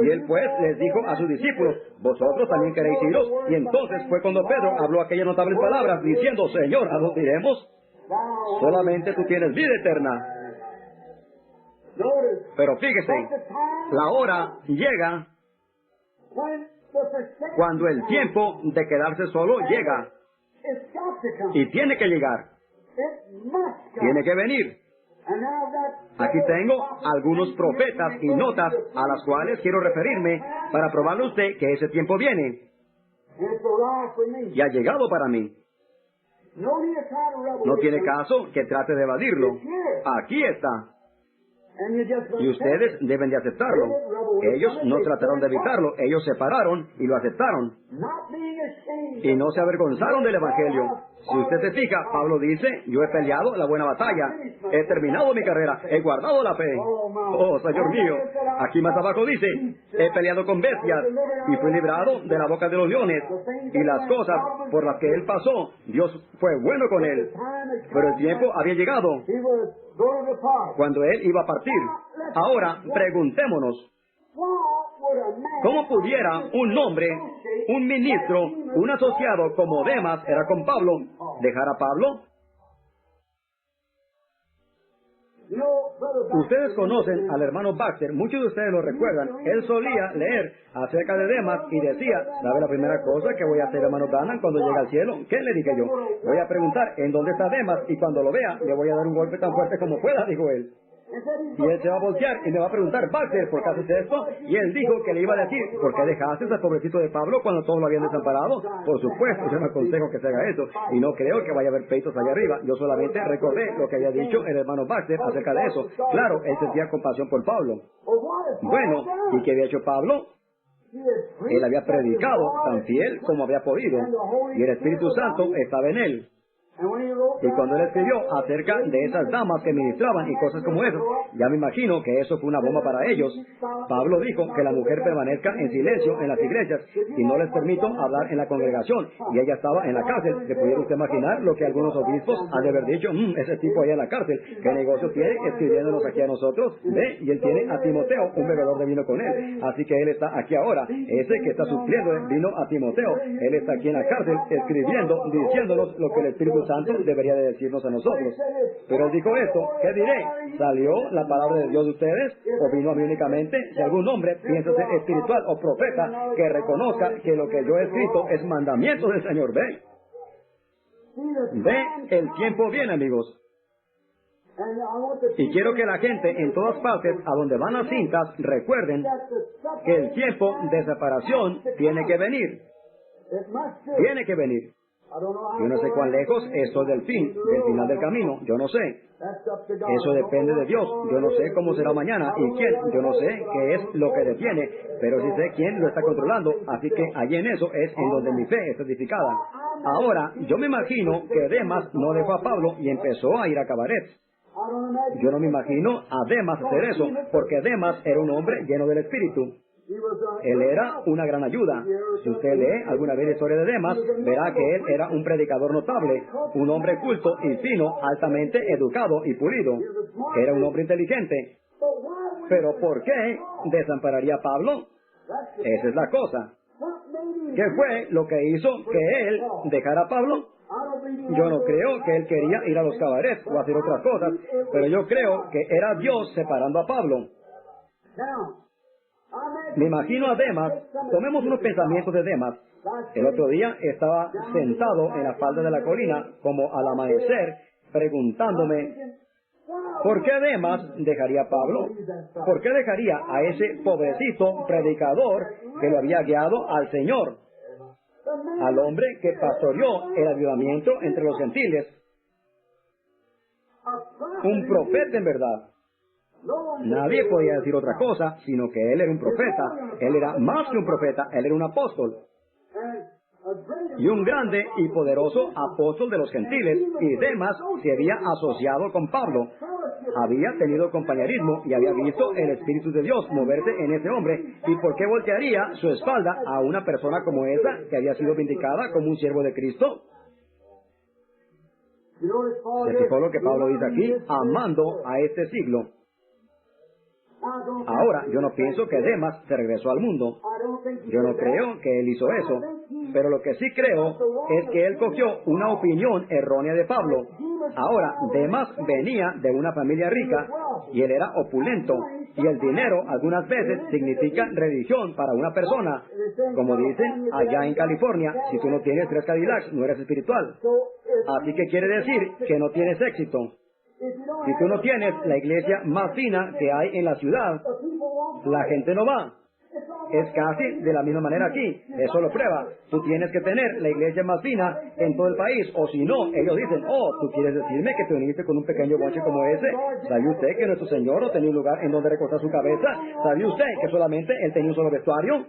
Y él pues les dijo a sus discípulos: ¿vosotros también queréis iros? Y entonces fue cuando Pedro habló aquellas notables palabras diciendo: Señor, ¿a dónde iremos? Solamente tú tienes vida eterna. Pero fíjese, la hora llega cuando el tiempo de quedarse solo llega. Y tiene que llegar. Tiene que venir. Aquí tengo algunos profetas y notas a las cuales quiero referirme para probarle a usted que ese tiempo viene. Y ha llegado para mí. No tiene caso que trate de evadirlo. Aquí está. Y ustedes deben de aceptarlo. Ellos no trataron de evitarlo, ellos se pararon y lo aceptaron. Y no se avergonzaron del Evangelio. Si usted se fija, Pablo dice: yo he peleado la buena batalla, he terminado mi carrera, he guardado la fe. Oh, Señor mío. Aquí más abajo dice: he peleado con bestias y fui librado de la boca de los leones. Y las cosas por las que él pasó, Dios fue bueno con él. Pero el tiempo había llegado cuando él iba a partir. Ahora, preguntémonos: ¿cómo pudiera un hombre, un ministro, un asociado como Demas era con Pablo, dejar a Pablo? Ustedes conocen al hermano Baxter, muchos de ustedes lo recuerdan. Él solía leer acerca de Demas y decía: ¿sabe la primera cosa que voy a hacer, hermano Branham, cuando llegue al cielo? ¿Qué le dije yo? Voy a preguntar en dónde está Demas y cuando lo vea le voy a dar un golpe tan fuerte como pueda, dijo él. Y él se va a voltear y me va a preguntar: Baxter, ¿por qué haces esto? Y él dijo que le iba a decir: ¿por qué dejaste al pobrecito de Pablo cuando todos lo habían desamparado? Por supuesto, yo me aconsejo que se haga eso. Y no creo que vaya a haber pleitos allá arriba. Yo solamente recordé lo que había dicho el hermano Baxter acerca de eso. Claro, él sentía compasión por Pablo. Bueno, ¿y qué había hecho Pablo? Él había predicado tan fiel como había podido. Y el Espíritu Santo estaba en él. Y cuando él escribió acerca de esas damas que ministraban y cosas como eso, ya me imagino que eso fue una bomba para ellos. Pablo dijo que la mujer permanezca en silencio en las iglesias y no les permito hablar en la congregación. Y ella estaba en la cárcel. ¿Se pudiera usted imaginar lo que algunos obispos han de haber dicho? Ese tipo allá en la cárcel, ¿qué negocio tiene escribiéndonos aquí a nosotros? ¿Ve? Y él tiene a Timoteo, un bebedor de vino con él. Así que él está aquí ahora. Ese que está supliendo vino a Timoteo. Él está aquí en la cárcel escribiendo, diciéndonos lo que el Espíritu Espíritu Santo debería de decirnos a nosotros. Pero él dijo esto, ¿qué diré? ¿Salió la palabra de Dios de ustedes? ¿O vino a mí únicamente? Si algún hombre piensa ser espiritual o profeta, que reconozca que lo que yo he escrito es mandamiento del Señor. Ve, el tiempo viene, amigos. Y quiero que la gente en todas partes a donde van las cintas recuerden que el tiempo de separación tiene que venir. Tiene que venir. Yo no sé cuán lejos estoy del final del camino. Yo no sé. Eso depende de Dios. Yo no sé cómo será mañana y quién. Yo no sé qué es lo que detiene, pero sí sé quién lo está controlando. Así que allí en eso es en donde mi fe es edificada. Ahora, yo me imagino que Demas no dejó a Pablo y empezó a ir a Cabaret. Yo no me imagino a Demas hacer eso, porque Demas era un hombre lleno del Espíritu. Él era una gran ayuda. Si usted lee alguna vez la historia de Demas, verá que él era un predicador notable, un hombre culto y fino, altamente educado y pulido. Era un hombre inteligente. Pero ¿por qué desampararía a Pablo? Esa es la cosa. ¿Qué fue lo que hizo que él dejara a Pablo? Yo no creo que él quería ir a los cabarets o hacer otras cosas, pero yo creo que era Dios separando a Pablo. Me imagino a Demas. Tomemos unos pensamientos de Demas. El otro día estaba sentado en la falda de la colina, como al amanecer, preguntándome, ¿por qué Demas dejaría a Pablo? ¿Por qué dejaría a ese pobrecito predicador que lo había guiado al Señor? Al hombre que pastoreó el avivamiento entre los gentiles. Un profeta en verdad. Nadie podía decir otra cosa, sino que él era un profeta. Él era más que un profeta, él era un apóstol. Y un grande y poderoso apóstol de los gentiles. Y Demas se había asociado con Pablo. Había tenido compañerismo y había visto el Espíritu de Dios moverse en ese hombre. ¿Y por qué voltearía su espalda a una persona como esa, que había sido vindicada como un siervo de Cristo? ¿Se fijó lo que Pablo dice aquí? Amando a este siglo. Ahora, yo no pienso que Demas se regresó al mundo. Yo no creo que él hizo eso. Pero lo que sí creo es que él cogió una opinión errónea de Pablo. Ahora, Demas venía de una familia rica y él era opulento. Y el dinero algunas veces significa religión para una persona. Como dicen allá en California, si tú no tienes 3 Cadillacs, no eres espiritual. Así que quiere decir que no tienes éxito. Si tú no tienes la iglesia más fina que hay en la ciudad, la gente no va. Es casi de la misma manera aquí. Eso lo prueba. Tú tienes que tener la iglesia más fina en todo el país. O si no, ellos dicen, oh, ¿tú quieres decirme que te uniste con un pequeño bonche como ese? ¿Sabe usted que nuestro Señor no tenía un lugar en donde recostar su cabeza? ¿Sabe usted que solamente Él tenía un solo vestuario?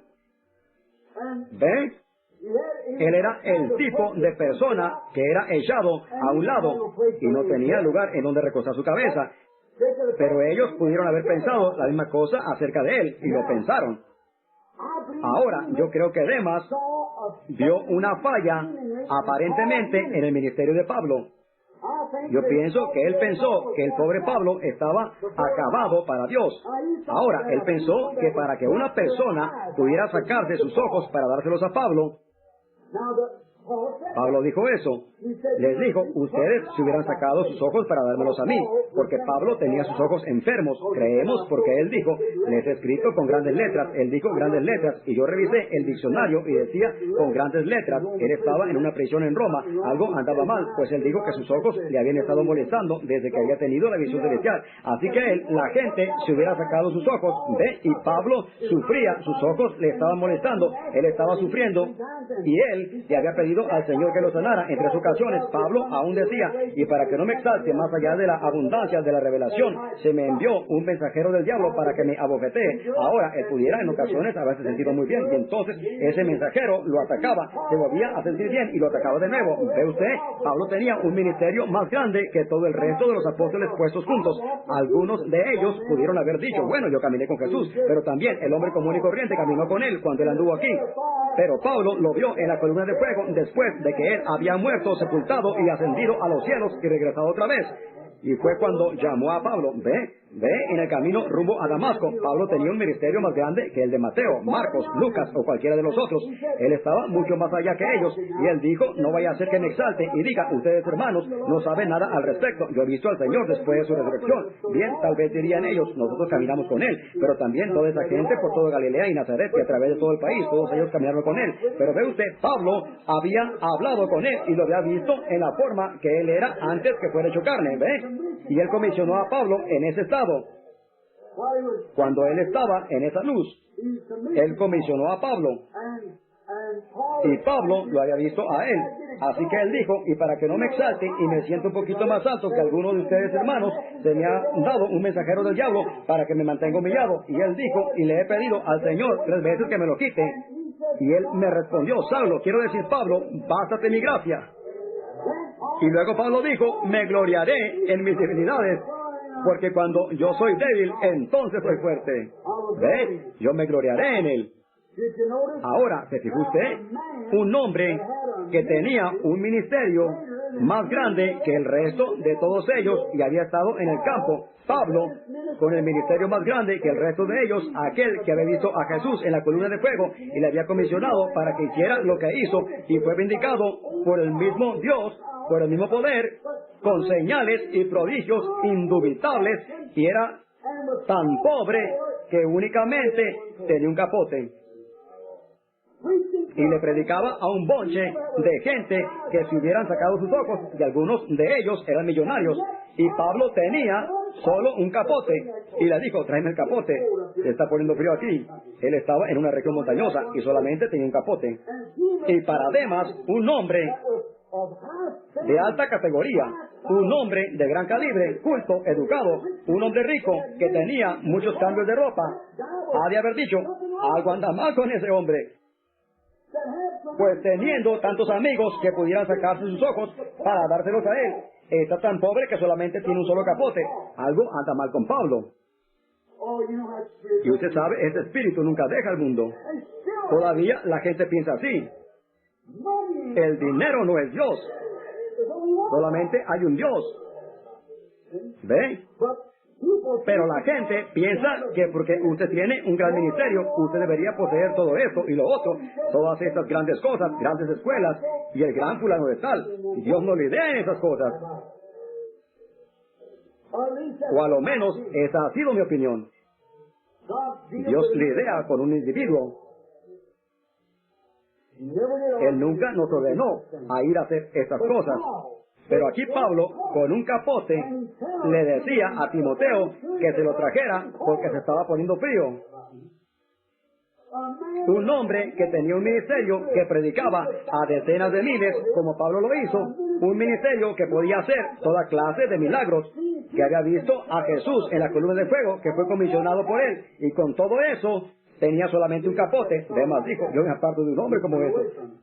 ¿Ve? Él era el tipo de persona que era echado a un lado y no tenía lugar en donde recostar su cabeza. Pero ellos pudieron haber pensado la misma cosa acerca de él y lo pensaron. Ahora, yo creo que Demas vio una falla aparentemente en el ministerio de Pablo. Yo pienso que él pensó que el pobre Pablo estaba acabado para Dios. Ahora, él pensó que para que una persona pudiera sacarse sus ojos para dárselos a Pablo, Pablo dijo eso. Les dijo, ustedes se hubieran sacado sus ojos para dármelos a mí, porque Pablo tenía sus ojos enfermos. Creemos porque él dijo, les he escrito con grandes letras. Él dijo grandes letras, y yo revisé el diccionario y decía con grandes letras. Él estaba en una prisión en Roma. Algo andaba mal, pues él dijo que sus ojos le habían estado molestando desde que había tenido la visión celestial. Así que él, la gente, se hubiera sacado sus ojos. ¿Ve? Y Pablo sufría, sus ojos le estaban molestando. Él estaba sufriendo, y él le había pedido al Señor que lo sanara. En 3 ocasiones, Pablo aún decía, y para que no me exalte más allá de la abundancia de la revelación, se me envió un mensajero del diablo para que me abofetee. Ahora, él pudiera en ocasiones haberse sentido muy bien, y entonces ese mensajero lo atacaba, se volvía a sentir bien y lo atacaba de nuevo. ¿Ve usted? Pablo tenía un ministerio más grande que todo el resto de los apóstoles puestos juntos. Algunos de ellos pudieron haber dicho, bueno, yo caminé con Jesús, pero también el hombre común y corriente caminó con él cuando él anduvo aquí. Pero Pablo lo vio en la columna de fuego después de que él había muerto, sepultado y ascendido a los cielos y regresado otra vez. Y fue cuando llamó a Pablo. ¿Ve? Ve, en el camino rumbo a Damasco, Pablo tenía un ministerio más grande que el de Mateo, Marcos, Lucas o cualquiera de los otros. Él estaba mucho más allá que ellos, y él dijo, no vaya a ser que me exalte y diga, ustedes hermanos no saben nada al respecto. Yo he visto al Señor después de su resurrección. Bien, tal vez dirían ellos, nosotros caminamos con Él, pero también toda esa gente por toda Galilea y Nazaret y a través de todo el país, todos ellos caminaron con Él. Pero ve usted, Pablo había hablado con Él y lo había visto en la forma que Él era antes que fuera hecho carne, ¿ve? Y Él comisionó a Pablo en ese estado. Cuando Él estaba en esa luz, Él comisionó a Pablo. Y Pablo lo había visto a Él. Así que Él dijo, y para que no me exalte y me sienta un poquito más alto que algunos de ustedes hermanos, se me ha dado un mensajero del diablo para que me mantenga humillado. Y Él dijo, y le he pedido al Señor 3 veces que me lo quite. Y Él me respondió, Saulo, quiero decir Pablo, bástate mi gracia. Y luego Pablo dijo, me gloriaré en mis debilidades, porque cuando yo soy débil, entonces soy fuerte. ¿Ve? Yo me gloriaré en Él. Ahora, ¿se fijó usted? Un hombre que tenía un ministerio más grande que el resto de todos ellos y había estado en el campo. Pablo, con el ministerio más grande que el resto de ellos, aquel que había visto a Jesús en la columna de fuego y le había comisionado para que hiciera lo que hizo y fue vindicado por el mismo Dios, por el mismo poder, con señales y prodigios indubitables, y era tan pobre que únicamente tenía un capote. Y le predicaba a un bonche de gente que se hubieran sacado sus ojos, y algunos de ellos eran millonarios. Y Pablo tenía solo un capote, y le dijo, tráeme el capote, se está poniendo frío aquí. Él estaba en una región montañosa y solamente tenía un capote. Y para además, un hombre de alta categoría, un hombre de gran calibre, culto, educado, un hombre rico que tenía muchos cambios de ropa, ha de haber dicho, algo anda mal con ese hombre. Pues teniendo tantos amigos que pudieran sacarse sus ojos para dárselos a él, está tan pobre que solamente tiene un solo capote. Algo anda mal con Pablo. Y usted sabe, ese espíritu nunca deja el mundo. Todavía la gente piensa así. El dinero no es Dios. Solamente hay un Dios. ¿Ve? Pero la gente piensa que porque usted tiene un gran ministerio, usted debería poseer todo esto y lo otro, todas estas grandes cosas, grandes escuelas, y el gran fulano de tal. Dios no le idea en esas cosas. O a lo menos, esa ha sido mi opinión. Dios le idea con un individuo. Él nunca nos ordenó a ir a hacer estas cosas. Pero aquí Pablo, con un capote, le decía a Timoteo que se lo trajera porque se estaba poniendo frío. Un hombre que tenía un ministerio que predicaba a decenas de miles, como Pablo lo hizo, un ministerio que podía hacer toda clase de milagros, que había visto a Jesús en la columna de fuego, que fue comisionado por él, y con todo eso tenía solamente un capote. Además dijo, yo me aparto de un hombre como ese.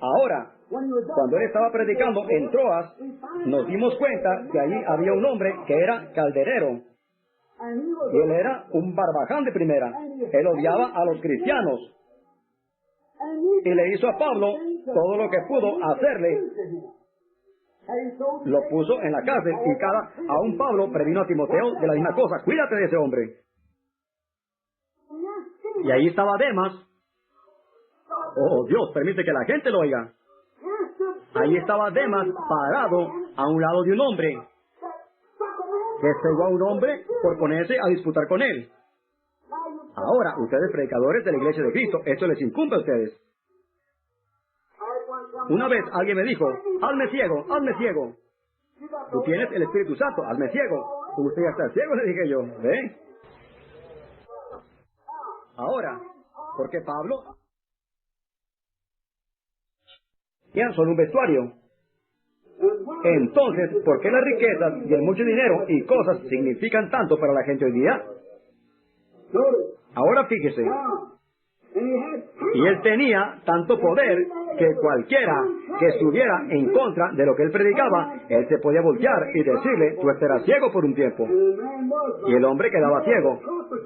Ahora, cuando él estaba predicando en Troas, nos dimos cuenta que allí había un hombre que era calderero. Y él era un barbaján de primera. Él odiaba a los cristianos. Y le hizo a Pablo todo lo que pudo hacerle. Lo puso en la cárcel y aún Pablo previno a Timoteo de la misma cosa. Cuídate de ese hombre. Y ahí estaba Demas. Oh, Dios, permite que la gente lo oiga. Ahí estaba Demas parado a un lado de un hombre que cegó a un hombre por ponerse a disputar con él. Ahora, ustedes predicadores de la Iglesia de Cristo, esto les incumbe a ustedes. Una vez alguien me dijo, hazme ciego, hazme ciego. Tú tienes el Espíritu Santo, hazme ciego. Usted ya está ciego, le dije yo. ¿Ve? Ahora, ¿por qué Pablo? Ya solo un vestuario. Entonces, ¿por qué las riquezas y el mucho dinero y cosas significan tanto para la gente hoy día? Ahora fíjese. Y él tenía tanto poder que cualquiera que estuviera en contra de lo que él predicaba, él se podía voltear y decirle, tú estarás ciego por un tiempo. Y el hombre quedaba ciego.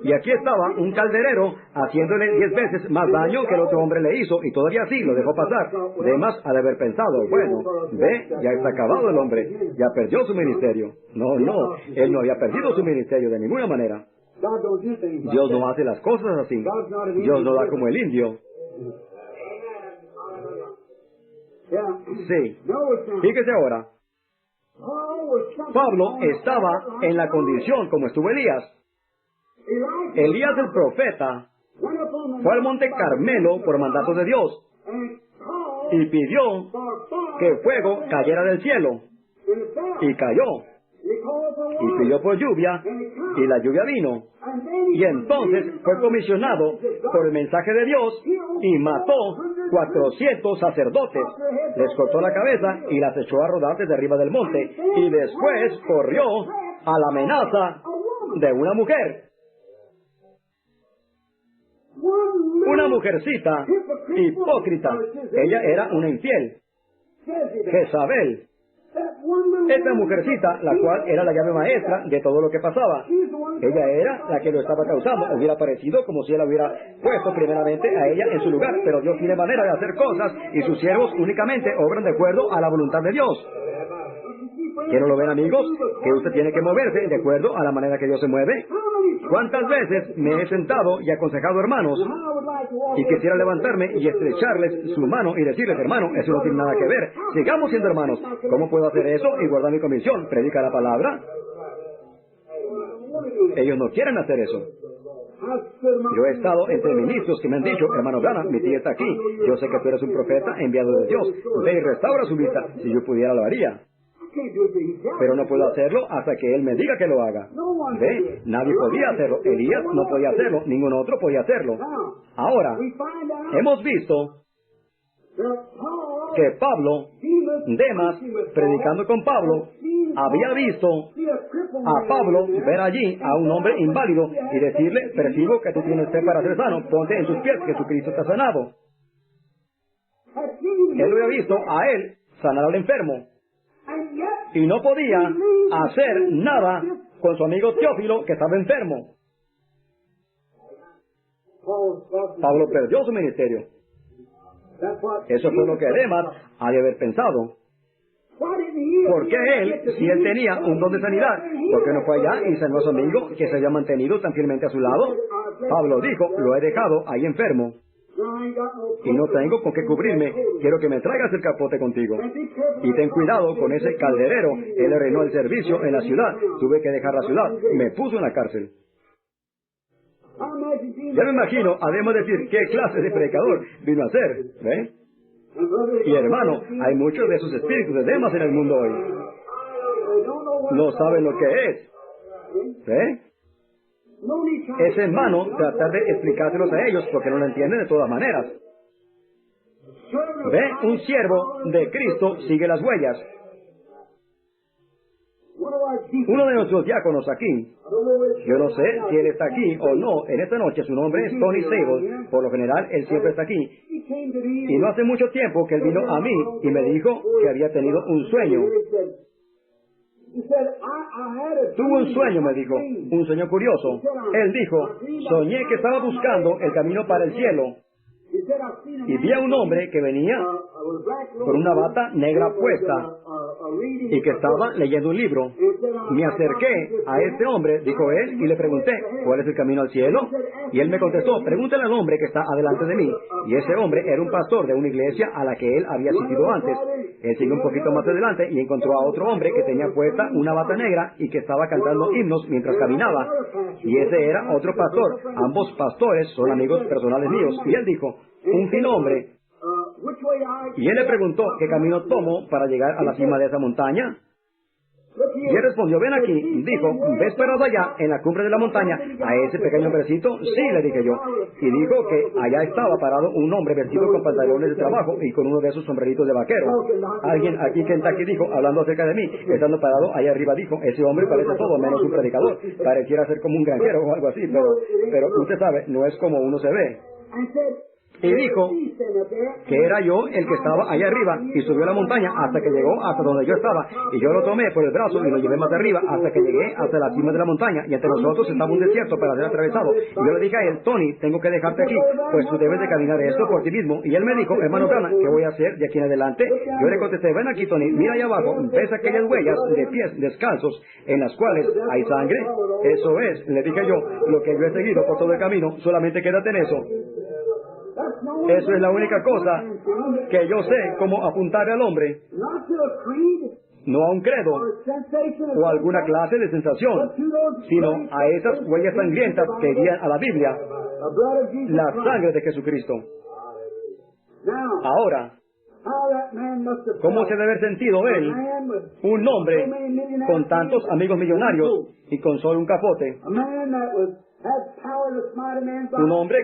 Y aquí estaba un calderero haciéndole 10 veces más daño que el otro hombre le hizo, y todavía así lo dejó pasar. Demas ha de haber pensado, bueno, ve, ya está acabado el hombre, ya perdió su ministerio. No, él no había perdido su ministerio de ninguna manera. Dios no hace las cosas así. Dios no da como el indio. Sí. Fíjese ahora. Pablo estaba en la condición como estuvo Elías. Elías el profeta fue al monte Carmelo por mandato de Dios y pidió que fuego cayera del cielo. Y cayó. Y pidió por lluvia, y la lluvia vino. Y entonces fue comisionado por el mensaje de Dios y mató 400 sacerdotes. Les cortó la cabeza y las echó a rodar desde arriba del monte. Y después corrió a la amenaza de una mujer. Una mujercita hipócrita. Ella era una infiel. Jezabel. Esta mujercita, la cual era la llave maestra de todo lo que pasaba. Ella era la que lo estaba causando. Hubiera parecido como si él hubiera puesto primeramente a ella en su lugar, pero Dios tiene manera de hacer cosas y sus siervos únicamente obran de acuerdo a la voluntad de Dios. ¿Quiero lo ven, amigos? Que usted tiene que moverse de acuerdo a la manera que Dios se mueve. ¿Cuántas veces me he sentado y aconsejado hermanos y quisiera levantarme y estrecharles su mano y decirles, hermano, eso no tiene nada que ver, sigamos siendo hermanos? ¿Cómo puedo hacer eso y guardar mi comisión? ¿Predica la palabra? Ellos no quieren hacer eso. Yo he estado entre ministros que me han dicho, hermano Branham, mi tía está aquí, yo sé que tú eres un profeta enviado de Dios, ve y restaura su vista. Si yo pudiera lo haría, pero no puedo hacerlo hasta que él me diga que lo haga. ¿Ve? Nadie podía hacerlo. Elías no podía hacerlo. Ningún otro podía hacerlo. Ahora, hemos visto que Pablo, Demas, predicando con Pablo, había visto a Pablo ver allí a un hombre inválido y decirle, percibo que tú tienes fe para ser sano, ponte en sus pies, que Jesucristo está sanado. Él lo había visto a él sanar al enfermo. Y no podía hacer nada con su amigo Teófilo, que estaba enfermo. Pablo perdió su ministerio. Eso fue lo que Demas ha de haber pensado. ¿Por qué él, si él tenía un don de sanidad, por qué no fue allá y sanó a su amigo que se había mantenido tan fielmente a su lado? Pablo dijo, lo he dejado ahí enfermo y no tengo con qué cubrirme, quiero que me traigas el capote contigo. Y ten cuidado con ese calderero, él arruinó el servicio en la ciudad, tuve que dejar la ciudad, me puso en la cárcel. Ya me imagino, además de decir, ¿qué clase de predicador vino a ser? ¿Ve? Y hermano, hay muchos de esos espíritus de Demas en el mundo hoy. No saben lo que es. ¿Ve? Es en vano tratar de explicárselos a ellos porque no lo entienden de todas maneras. ¿Ve? Un siervo de Cristo sigue las huellas. Uno de nuestros diáconos aquí, yo no sé si él está aquí o no, en esta noche su nombre es Tony Sable, por lo general él siempre está aquí. Y no hace mucho tiempo que él vino a mí y me dijo que había tenido un sueño. Tuvo un sueño, me dijo, un sueño curioso. Él dijo, soñé que estaba buscando el camino para el cielo y vi a un hombre que venía con una bata negra puesta y que estaba leyendo un libro. Me acerqué a este hombre, dijo él, y le pregunté, ¿cuál es el camino al cielo? Y él me contestó, pregúntale al hombre que está adelante de mí. Y ese hombre era un pastor de una iglesia a la que él había asistido antes. Él siguió un poquito más adelante y encontró a otro hombre que tenía puesta una bata negra y que estaba cantando himnos mientras caminaba. Y ese era otro pastor. Ambos pastores son amigos personales míos. Y él dijo, un fino hombre. Y él le preguntó, ¿qué camino tomo para llegar a la cima de esa montaña? Y él respondió, ven aquí. Dijo, ¿ves parado allá, en la cumbre de la montaña, a ese pequeño hombrecito? Sí, le dije yo. Y dijo que allá estaba parado un hombre vestido con pantalones de trabajo y con uno de esos sombreritos de vaquero. Alguien aquí en Kentucky dijo, hablando acerca de mí, estando parado allá arriba, dijo, ese hombre parece todo menos un predicador. Pareciera ser como un granjero o algo así, pero usted sabe, no es como uno se ve. Y dijo que era yo el que estaba allá arriba, y subió a la montaña hasta que llegó hasta donde yo estaba, y yo lo tomé por el brazo y lo llevé más arriba hasta que llegué hasta la cima de la montaña, y entre nosotros estaba un desierto para ser atravesado. Y yo le dije a él, Tony, tengo que dejarte aquí, pues tú debes de caminar esto por ti mismo. Y él me dijo, hermano Branham, ¿qué voy a hacer de aquí en adelante? Yo le contesté, ven aquí, Tony, mira allá abajo, ves aquellas huellas de pies descalzos en las cuales hay sangre. Eso es, le dije yo, lo que yo he seguido por todo el camino, solamente quédate en eso. Eso es la única cosa que yo sé cómo apuntarle al hombre, no a un credo o a alguna clase de sensación, sino a esas huellas sangrientas que guían a la Biblia, la sangre de Jesucristo. Ahora, ¿cómo se debe haber sentido él, un hombre con tantos amigos millonarios y con solo un capote? Un hombre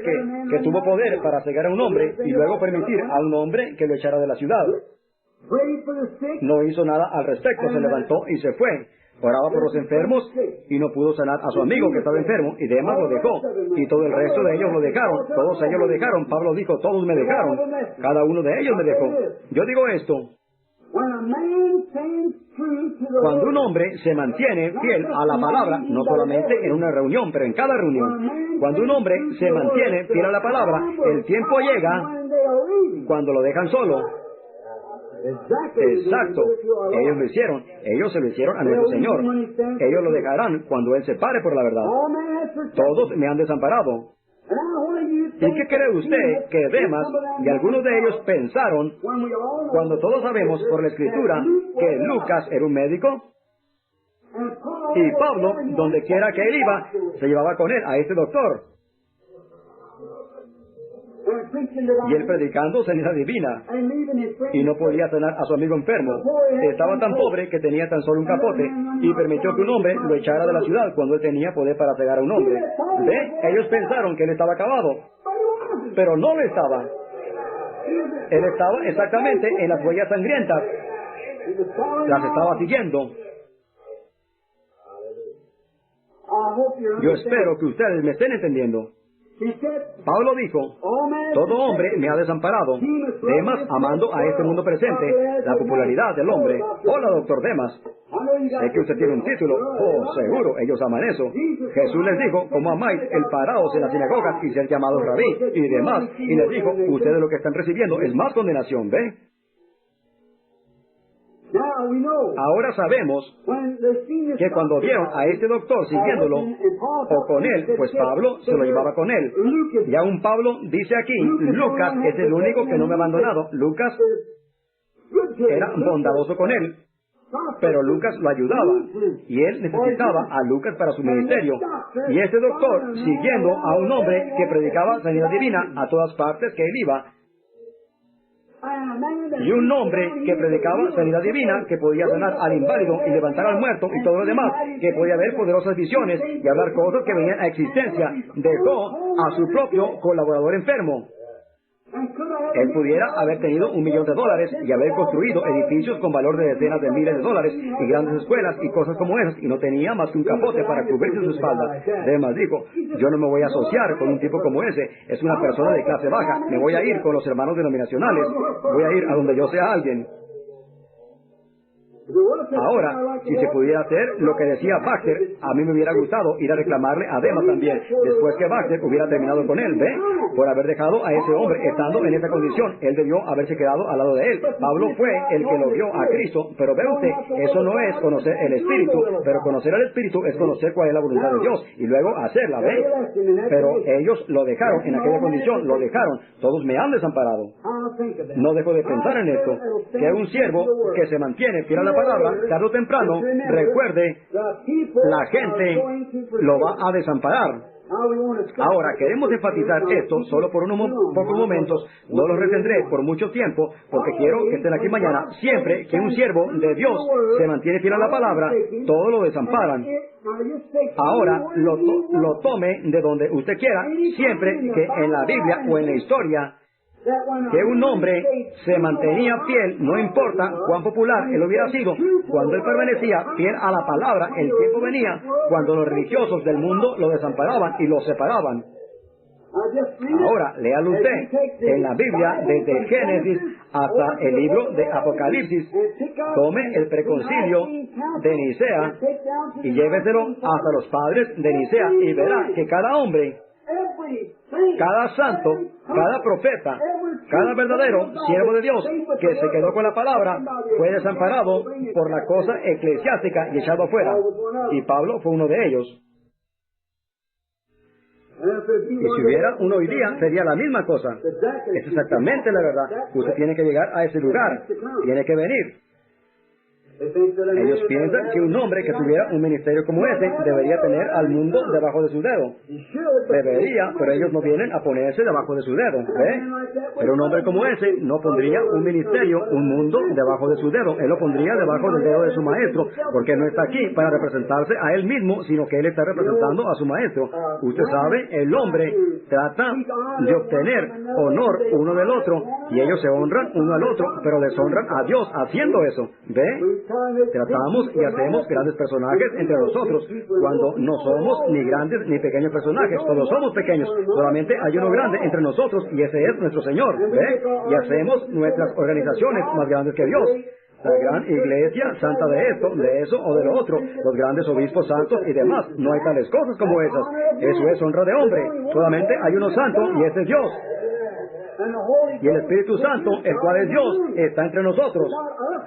que tuvo poder para cegar a un hombre y luego permitir a un hombre que lo echara de la ciudad. No hizo nada al respecto, se levantó y se fue. Oraba por los enfermos y no pudo sanar a su amigo que estaba enfermo, y Demas lo dejó, y todo el resto de ellos lo dejaron, todos ellos lo dejaron. Pablo dijo, todos me dejaron, cada uno de ellos me dejó. Yo digo esto, cuando un hombre se mantiene fiel a la palabra, no solamente en una reunión, pero en cada reunión, cuando un hombre se mantiene fiel a la palabra, el tiempo llega cuando lo dejan solo. Exacto, ellos lo hicieron, ellos se lo hicieron a nuestro Señor. Ellos lo dejarán cuando Él se pare por la verdad. Todos me han desamparado. ¿Y qué cree usted que Demas y algunos de ellos pensaron cuando todos sabemos por la Escritura que Lucas era un médico? Y Pablo, donde quiera que él iba, se llevaba con él a este doctor. Y él predicando sanidad divina, y no podía sanar a su amigo enfermo. Estaba tan pobre que tenía tan solo un capote, y permitió que un hombre lo echara de la ciudad cuando él tenía poder para cegar a un hombre. ¿Ve? Ellos pensaron que él estaba acabado, pero no lo estaba. Él estaba exactamente en las huellas sangrientas. Las estaba siguiendo. Yo espero que ustedes me estén entendiendo. Pablo dijo, todo hombre me ha desamparado. Demas, amando a este mundo presente, la popularidad del hombre. Hola, doctor Demas. Sé que usted tiene un título. Oh, seguro, ellos aman eso. Jesús les dijo, ¿cómo amáis el paraos en las sinagogas y ser llamados rabí y demás? Y les dijo, ustedes lo que están recibiendo es más condenación, ¿ve? Ahora sabemos que cuando vieron a este doctor siguiéndolo, o con él, pues Pablo se lo llevaba con él. Y aún Pablo dice aquí, Lucas es el único que no me ha abandonado. Lucas era bondadoso con él, pero Lucas lo ayudaba, y él necesitaba a Lucas para su ministerio. Y este doctor, siguiendo a un hombre que predicaba sanidad divina a todas partes que él iba, y un hombre que predicaba sanidad divina, que podía sanar al inválido y levantar al muerto y todo lo demás, que podía ver poderosas visiones y hablar cosas que venían a existencia, dejó a su propio colaborador enfermo. Él pudiera haber tenido $1 millón y haber construido edificios con valor de decenas de miles de dólares y grandes escuelas y cosas como esas, y no tenía más que un capote para cubrirse su espalda. Además dijo, yo no me voy a asociar con un tipo como ese, es una persona de clase baja, me voy a ir con los hermanos denominacionales, voy a ir a donde yo sea alguien. Ahora, si se pudiera hacer lo que decía Baxter, a mí me hubiera gustado ir a reclamarle a Demas también, después que Baxter hubiera terminado con él, ¿ve? Por haber dejado a ese hombre estando en esa condición. Él debió haberse quedado al lado de él. Pablo fue el que lo vio a Cristo, pero ve usted, eso no es conocer el Espíritu, pero conocer el Espíritu es conocer cuál es la voluntad de Dios, y luego hacerla, ¿ve? Pero ellos lo dejaron en aquella condición, lo dejaron. Todos me han desamparado. No dejo de pensar en esto, que un siervo que se mantiene fiel a la palabra, tarde o temprano, recuerde, la gente lo va a desamparar. Ahora, queremos enfatizar esto solo por unos pocos momentos, no lo retendré por mucho tiempo, porque quiero que estén aquí mañana. Siempre que un siervo de Dios se mantiene fiel a la palabra, todos lo desamparan. Ahora, lo tome de donde usted quiera, siempre que en la Biblia o en la historia, que un hombre se mantenía fiel, no importa cuán popular él hubiera sido, cuando él permanecía fiel a la palabra, el tiempo venía cuando los religiosos del mundo lo desamparaban y lo separaban. Ahora, léalo usted en la Biblia, desde Génesis hasta el libro de Apocalipsis. Tome el preconcilio de Nicea y lléveselo hasta los padres de Nicea y verá que cada hombre, cada santo, cada profeta, cada verdadero siervo de Dios que se quedó con la palabra fue desamparado por la cosa eclesiástica y echado afuera. Y Pablo fue uno de ellos. Y si hubiera uno hoy día, sería la misma cosa. Es exactamente la verdad. Usted tiene que llegar a ese lugar. Tiene que venir. Ellos piensan que un hombre que tuviera un ministerio como ese debería tener al mundo debajo de su dedo. Debería, pero ellos no vienen a ponerse debajo de su dedo. ¿Ve? Pero un hombre como ese no pondría un ministerio, un mundo debajo de su dedo. Él lo pondría debajo del dedo de su maestro, porque él no está aquí para representarse a él mismo, sino que él está representando a su maestro. Usted sabe, el hombre trata de obtener honor uno del otro, y ellos se honran uno al otro, pero deshonran a Dios haciendo eso. ¿Ve? Tratamos y hacemos grandes personajes entre nosotros, cuando no somos ni grandes ni pequeños personajes. Todos somos pequeños, solamente hay uno grande entre nosotros, y ese es nuestro Señor. ¿Ve? Y hacemos nuestras organizaciones más grandes que Dios. La gran iglesia santa de esto, de eso o de lo otro, los grandes obispos santos y demás. No hay tales cosas como esas. Eso es honra de hombre. Solamente hay uno santo, y ese es Dios. Y el Espíritu Santo, el cual es Dios, está entre nosotros.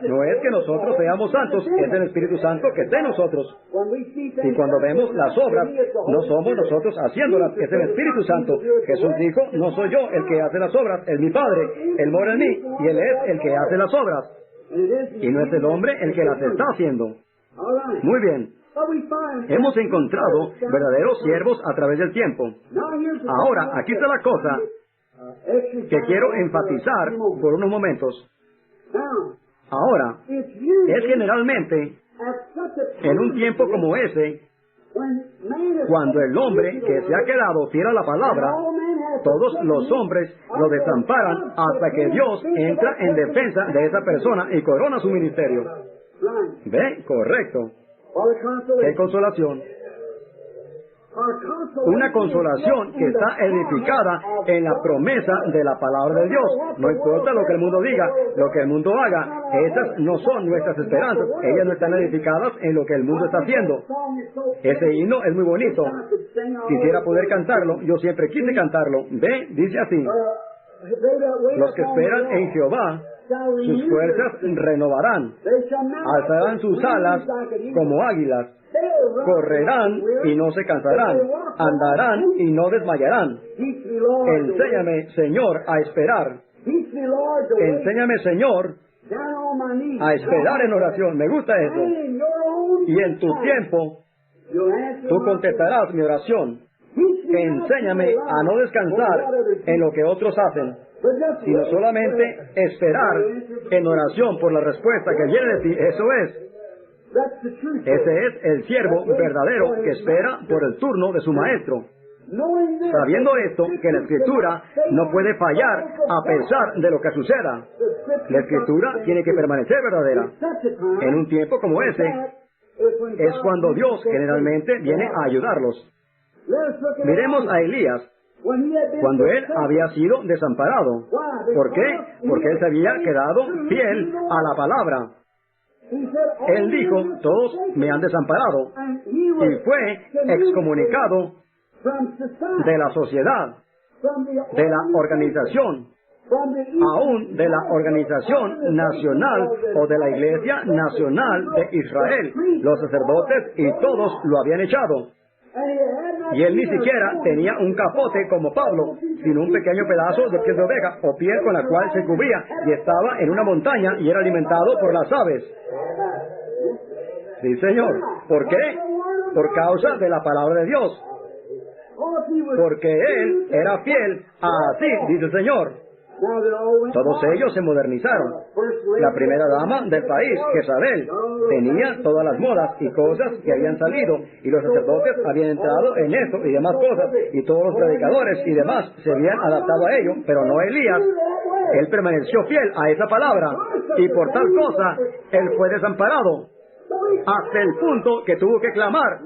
No es que nosotros seamos santos, es el Espíritu Santo que está en nosotros. Y cuando vemos las obras, no somos nosotros haciéndolas, es el Espíritu Santo. Jesús dijo, no soy yo el que hace las obras, es mi Padre. Él mora en mí, y Él es el que hace las obras. Y no es el hombre el que las está haciendo. Muy bien. Hemos encontrado verdaderos siervos a través del tiempo. Ahora, aquí está la cosa que quiero enfatizar por unos momentos. Ahora, es generalmente en un tiempo como ese, cuando el hombre que se ha quedado fiel a la palabra, todos los hombres lo desamparan hasta que Dios entra en defensa de esa persona y corona su ministerio. ¿Ve? Correcto. ¡Qué consolación! Una consolación que está edificada en la promesa de la palabra de Dios. No importa lo que el mundo diga, lo que el mundo haga, esas no son nuestras esperanzas. Ellas no están edificadas en lo que el mundo está haciendo. Ese himno es muy bonito. Quisiera poder cantarlo. Yo siempre quise cantarlo. ¿Ve? Dice así: los que esperan en Jehová, sus fuerzas renovarán. Alzarán sus alas como águilas. Correrán y no se cansarán, andarán y no desmayarán. Enséñame, Señor, a esperar. Enséñame, Señor, a esperar en oración. Me gusta eso. Y en tu tiempo, tú contestarás mi oración. Enséñame a no descansar en lo que otros hacen, sino solamente esperar en oración por la respuesta que viene de ti. Eso es. Ese es el siervo verdadero que espera por el turno de su maestro. Sabiendo esto, que la Escritura no puede fallar a pesar de lo que suceda. La Escritura tiene que permanecer verdadera. En un tiempo como ese, es cuando Dios generalmente viene a ayudarlos. Miremos a Elías, cuando él había sido desamparado. ¿Por qué? Porque él se había quedado fiel a la palabra. Él dijo, todos me han desamparado, y fue excomunicado de la sociedad, de la organización, aún de la organización nacional o de la Iglesia Nacional de Israel. Los sacerdotes y todos lo habían echado. Y él ni siquiera tenía un capote como Pablo, sino un pequeño pedazo de piel de oveja o piel con la cual se cubría, y estaba en una montaña y era alimentado por las aves. Sí, Señor. ¿Por qué? Por causa de la palabra de Dios. Porque él era fiel a ti, dice el Señor. Todos ellos se modernizaron. La primera dama del país, Jezabel, tenía todas las modas y cosas que habían salido, y los sacerdotes habían entrado en esto y demás cosas, y todos los predicadores y demás se habían adaptado a ello, pero no Elías. Él permaneció fiel a esa palabra, y por tal cosa, él fue desamparado. hasta el punto que tuvo que clamar,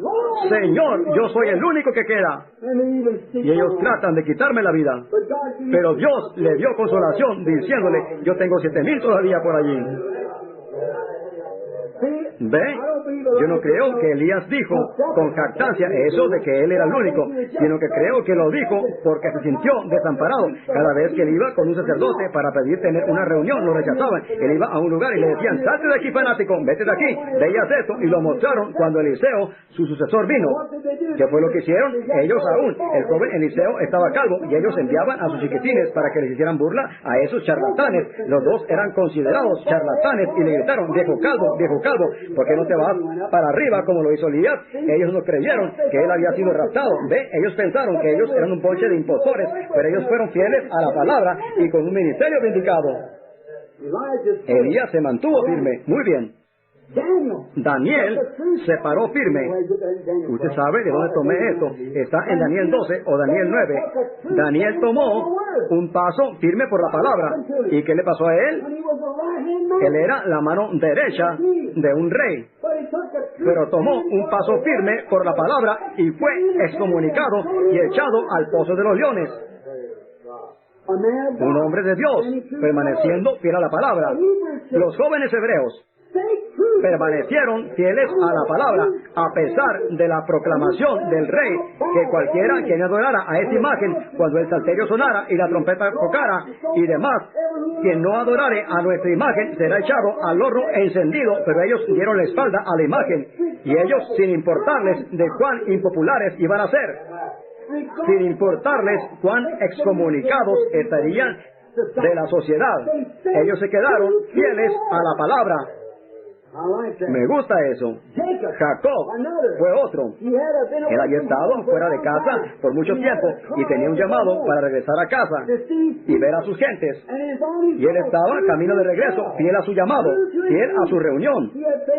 Señor, yo soy el único que queda. Y ellos tratan de quitarme la vida. Pero Dios le dio consolación diciéndole, yo tengo 7,000 todavía por allí. ¿Ve? Yo no creo que Elías dijo con jactancia eso de que él era el único, sino que creo que lo dijo porque se sintió desamparado. Cada vez que él iba con un sacerdote para pedir tener una reunión, lo rechazaban. Él iba a un lugar y le decían, salte de aquí, fanático, vete de aquí, veías esto, y lo mostraron cuando Eliseo, su sucesor, vino. ¿Qué fue lo que hicieron? Ellos aún, el joven Eliseo estaba calvo, y ellos enviaban a sus chiquitines para que les hicieran burla a esos charlatanes. Los dos eran considerados charlatanes y le gritaron, viejo calvo, ¿por qué no te vas para arriba como lo hizo Elías? Ellos no creyeron que él había sido raptado. ¿Ve? Ellos pensaron que ellos eran un ponche de impostores, pero ellos fueron fieles a la palabra y con un ministerio vindicado. Elías se mantuvo firme. Muy bien. Daniel se paró firme. Usted sabe de dónde tomé esto. Está en Daniel 12 o Daniel 9. Daniel tomó un paso firme por la palabra. ¿Y qué le pasó a él? Él era la mano derecha de un rey. Pero tomó un paso firme por la palabra y fue excomunicado y echado al pozo de los leones. Un hombre de Dios, permaneciendo fiel a la palabra. Los jóvenes hebreos permanecieron fieles a la palabra, a pesar de la proclamación del rey, que cualquiera quien adorara a esa imagen, cuando el salterio sonara y la trompeta tocara y demás, quien no adorare a nuestra imagen será echado al horno encendido. Pero ellos dieron la espalda a la imagen, y ellos, sin importarles de cuán impopulares iban a ser, sin importarles cuán excomunicados estarían de la sociedad, ellos se quedaron fieles a la palabra. Me gusta eso. Jacob fue otro. Él había estado fuera de casa por mucho tiempo y tenía un llamado para regresar a casa y ver a sus gentes. Y él estaba camino de regreso, fiel a su llamado, fiel a su reunión.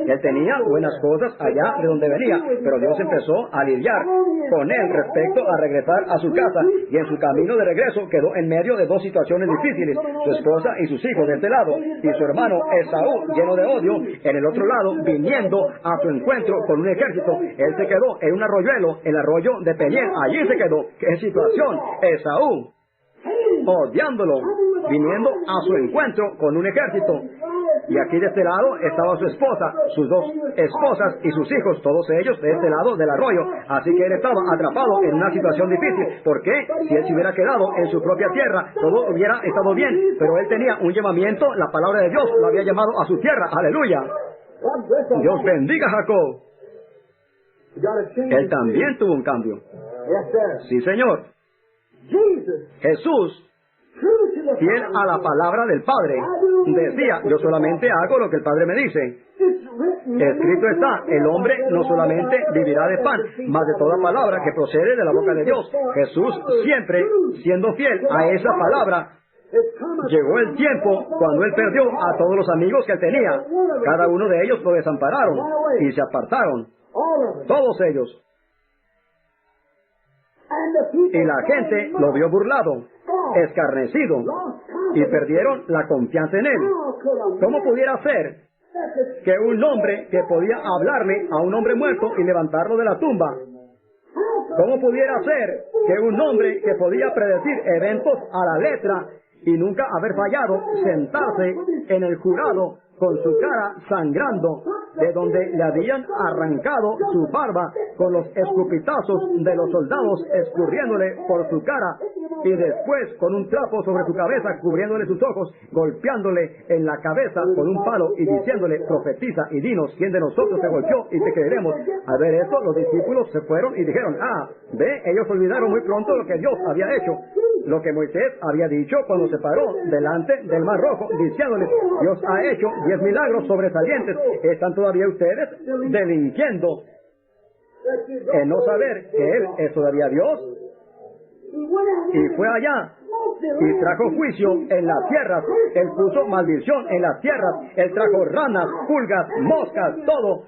Él tenía buenas cosas allá de donde venía, pero Dios empezó a lidiar con él respecto a regresar a su casa, y en su camino de regreso quedó en medio de dos situaciones difíciles: su esposa y sus hijos de este lado, y su hermano Esaú, lleno de odio, en el otro lado, viniendo a su encuentro con un ejército. Él se quedó en un arroyuelo, el arroyo de Peniel. Allí se quedó. ¿Qué situación? Esaú, odiándolo, viniendo a su encuentro con un ejército. Y aquí de este lado estaba su esposa, sus dos esposas y sus hijos, todos ellos de este lado del arroyo. Así que él estaba atrapado en una situación difícil. ¿Por qué? Si él se hubiera quedado en su propia tierra, todo hubiera estado bien. Pero él tenía un llamamiento, la palabra de Dios lo había llamado a su tierra. ¡Aleluya! Dios bendiga a Jacob. Él también tuvo un cambio. Sí, Señor. Jesús, fiel a la palabra del Padre, decía, yo solamente hago lo que el Padre me dice. Escrito está, el hombre no solamente vivirá de pan, mas de toda palabra que procede de la boca de Dios. Jesús, siempre siendo fiel a esa palabra. Llegó el tiempo cuando él perdió a todos los amigos que él tenía. Cada uno de ellos lo desampararon y se apartaron. Todos ellos. Y la gente lo vio burlado, escarnecido, y perdieron la confianza en él. ¿Cómo pudiera ser que un hombre que podía hablarle a un hombre muerto y levantarlo de la tumba? ¿Cómo pudiera ser que un hombre que podía predecir eventos a la letra y nunca haber fallado, sentarse en el jurado con su cara sangrando, de donde le habían arrancado su barba con los escupitazos de los soldados escurriéndole por su cara, y después con un trapo sobre su cabeza cubriéndole sus ojos, golpeándole en la cabeza con un palo y diciéndole, profetiza y dinos quién de nosotros te golpeó y te creeremos? Al ver esto, los discípulos se fueron y dijeron, ve, ellos olvidaron muy pronto lo que Dios había hecho, lo que Moisés había dicho cuando se paró delante del Mar Rojo, diciéndoles, Dios ha hecho 10 milagros sobresalientes. ¿Están todavía ustedes delinquiendo en no saber que Él es todavía Dios? Y fue allá y trajo juicio en las tierras. Él puso maldición en las tierras. Él trajo ranas, pulgas, moscas, todo.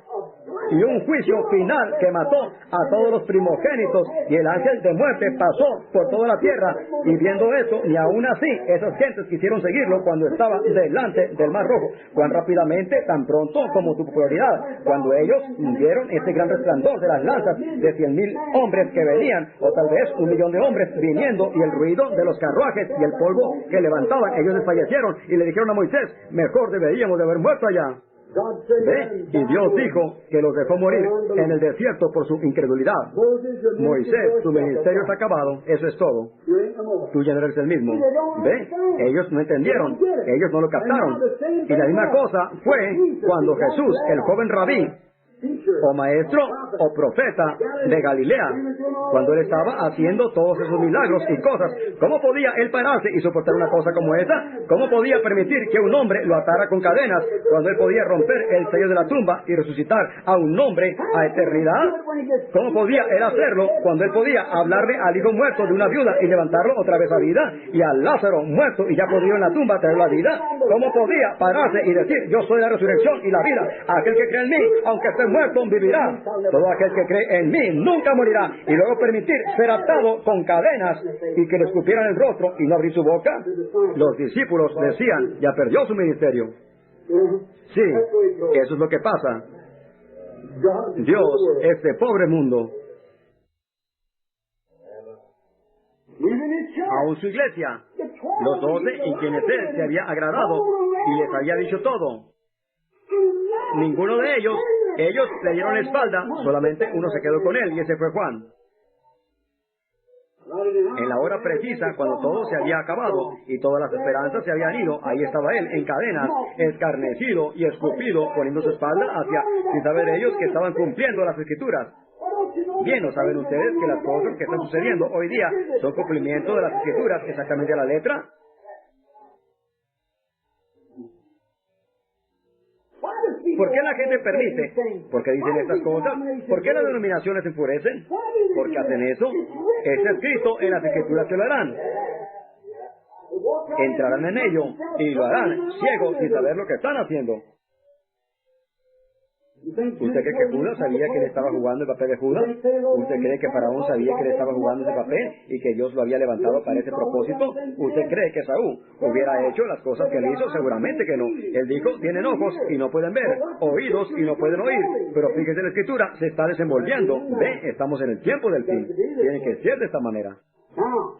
y un juicio final que mató a todos los primogénitos, y el ángel de muerte pasó por toda la tierra, y viendo eso, ni aún así, esas gentes quisieron seguirlo cuando estaba delante del Mar Rojo. Cuán rápidamente, tan pronto como su popularidad, cuando ellos vieron ese gran resplandor de las lanzas de 100,000 hombres que venían, o tal vez 1,000,000 de hombres viniendo, y el ruido de los carruajes y el polvo que levantaban, ellos desfallecieron y le dijeron a Moisés: mejor deberíamos de haber muerto allá. ¿Ve? Y Dios dijo que los dejó morir en el desierto por su incredulidad. Moisés, tu ministerio está acabado, eso es todo. Tú ya no eres el mismo. ¿Ve? Ellos no entendieron, ellos no lo captaron. Y la misma cosa fue cuando Jesús, el joven rabí, o maestro o profeta de Galilea, cuando él estaba haciendo todos esos milagros y cosas. ¿Cómo podía él pararse y soportar una cosa como esa? ¿Cómo podía permitir que un hombre lo atara con cadenas cuando él podía romper el sello de la tumba y resucitar a un hombre a eternidad? ¿Cómo podía él hacerlo cuando él podía hablarle al hijo muerto de una viuda y levantarlo otra vez a vida, y a Lázaro muerto y ya podrido en la tumba traerlo a vida? ¿Cómo podía pararse y decir: yo soy la resurrección y la vida, aquel que cree en mí, aunque esté muerto, vivirá? Todo aquel que cree en mí nunca morirá. Y luego permitir ser atado con cadenas y que le escupieran el rostro y no abrir su boca. Los discípulos decían: ya perdió su ministerio. Sí, eso es lo que pasa. Dios, este pobre mundo, aún su iglesia, los 12 en quienes él se había agradado y les había dicho todo, ninguno de ellos le dieron la espalda, solamente uno se quedó con él, y ese fue Juan. En la hora precisa, cuando todo se había acabado y todas las esperanzas se habían ido, ahí estaba él, en cadenas, escarnecido y escupido, poniendo su espalda hacia, sin saber ellos que estaban cumpliendo las Escrituras. Bien, ¿no saben ustedes que las cosas que están sucediendo hoy día son cumplimiento de las Escrituras exactamente a la letra? ¿Por qué la gente permite? ¿Por qué dicen estas cosas? ¿Por qué las denominaciones se enfurecen? Porque hacen eso. Está escrito en las Escrituras que lo harán. Entrarán en ello y lo harán, ciegos, sin saber lo que están haciendo. ¿Usted cree que Judas sabía que él estaba jugando el papel de Judas? ¿Usted cree que Faraón sabía que él estaba jugando ese papel y que Dios lo había levantado para ese propósito? ¿Usted cree que Saúl hubiera hecho las cosas que él hizo? Seguramente que no. Él dijo: tienen ojos y no pueden ver, oídos y no pueden oír. Pero fíjese, la Escritura se está desenvolviendo. Ve, estamos en el tiempo del fin. Tiene que ser de esta manera.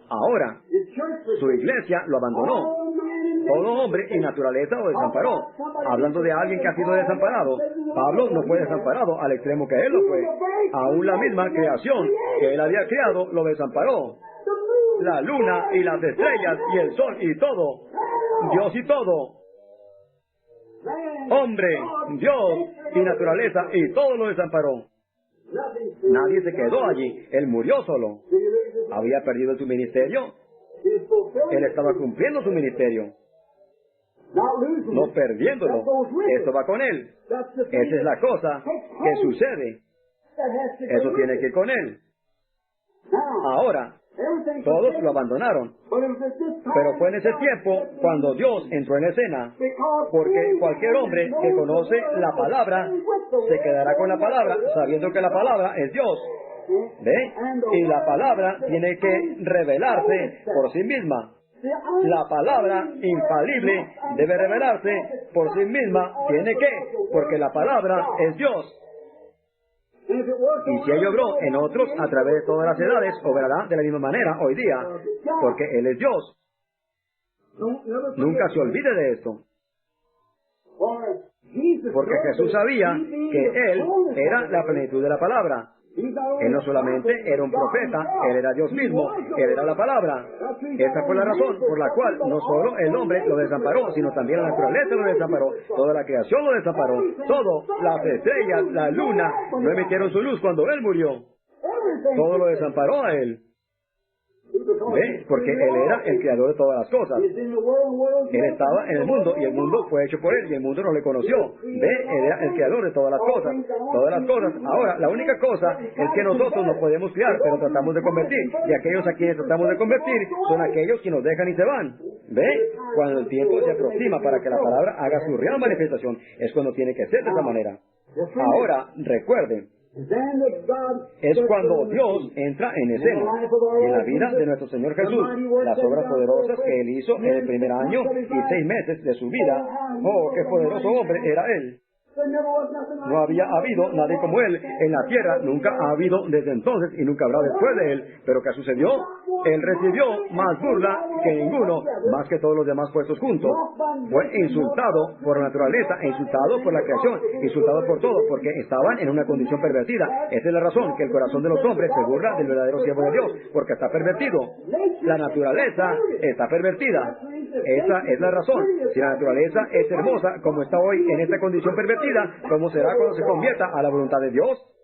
Ahora, su iglesia lo abandonó. Todo hombre y naturaleza lo desamparó. Hablando de alguien que ha sido desamparado, Pablo no fue desamparado al extremo que él lo fue. Aún la misma creación que él había creado lo desamparó. La luna y las estrellas y el sol y todo. Dios y todo. Hombre, Dios y naturaleza y todo lo desamparó. Nadie se quedó allí. Él murió solo. ¿Había perdido su ministerio? Él estaba cumpliendo su ministerio, no perdiéndolo. Esto va con él. Esa es la cosa que sucede. Eso tiene que ir con él. Ahora, todos lo abandonaron. Pero fue en ese tiempo cuando Dios entró en escena. Porque cualquier hombre que conoce la palabra se quedará con la palabra, sabiendo que la palabra es Dios. ¿Ve? Y la palabra tiene que revelarse por sí misma. La palabra infalible debe revelarse por sí misma. Tiene que, porque la palabra es Dios. Y si ella obró en otros a través de todas las edades, obrará de la misma manera hoy día, porque Él es Dios. Nunca se olvide de esto. Porque Jesús sabía que Él era la plenitud de la palabra. Él no solamente era un profeta, Él era Dios mismo, Él era la palabra. Esa fue la razón por la cual no solo el hombre lo desamparó, sino también la naturaleza lo desamparó, toda la creación lo desamparó, todo, las estrellas, la luna, no emitieron su luz cuando Él murió. Todo lo desamparó a Él. ¿Ve? Porque Él era el creador de todas las cosas. Él estaba en el mundo y el mundo fue hecho por Él y el mundo no le conoció. ¿Ve? Él era el creador de todas las cosas. Todas las cosas. Ahora, la única cosa es que nosotros nos podemos criar, pero tratamos de convertir. Y aquellos a quienes tratamos de convertir son aquellos que nos dejan y se van. ¿Ve? Cuando el tiempo se aproxima para que la palabra haga su real manifestación, es cuando tiene que ser de esa manera. Ahora, recuerden, es cuando Dios entra en escena, en la vida de nuestro Señor Jesús, las obras poderosas que Él hizo en el primer año y 6 meses de su vida. ¡Oh, qué poderoso hombre era Él! No había habido nadie como Él en la tierra, nunca ha habido desde entonces y nunca habrá después de Él. ¿Pero qué sucedió? Él recibió más burla que ninguno, más que todos los demás puestos juntos. Fue insultado por la naturaleza, insultado por la creación, insultado por todo, porque estaban en una condición pervertida. Esa es la razón que el corazón de los hombres se burla del verdadero siervo de Dios, porque está pervertido. La naturaleza está pervertida. Esa es la razón. Si la naturaleza es hermosa, como está hoy en esta condición pervertida, ¿cómo será cuando se convierta a la voluntad de Dios?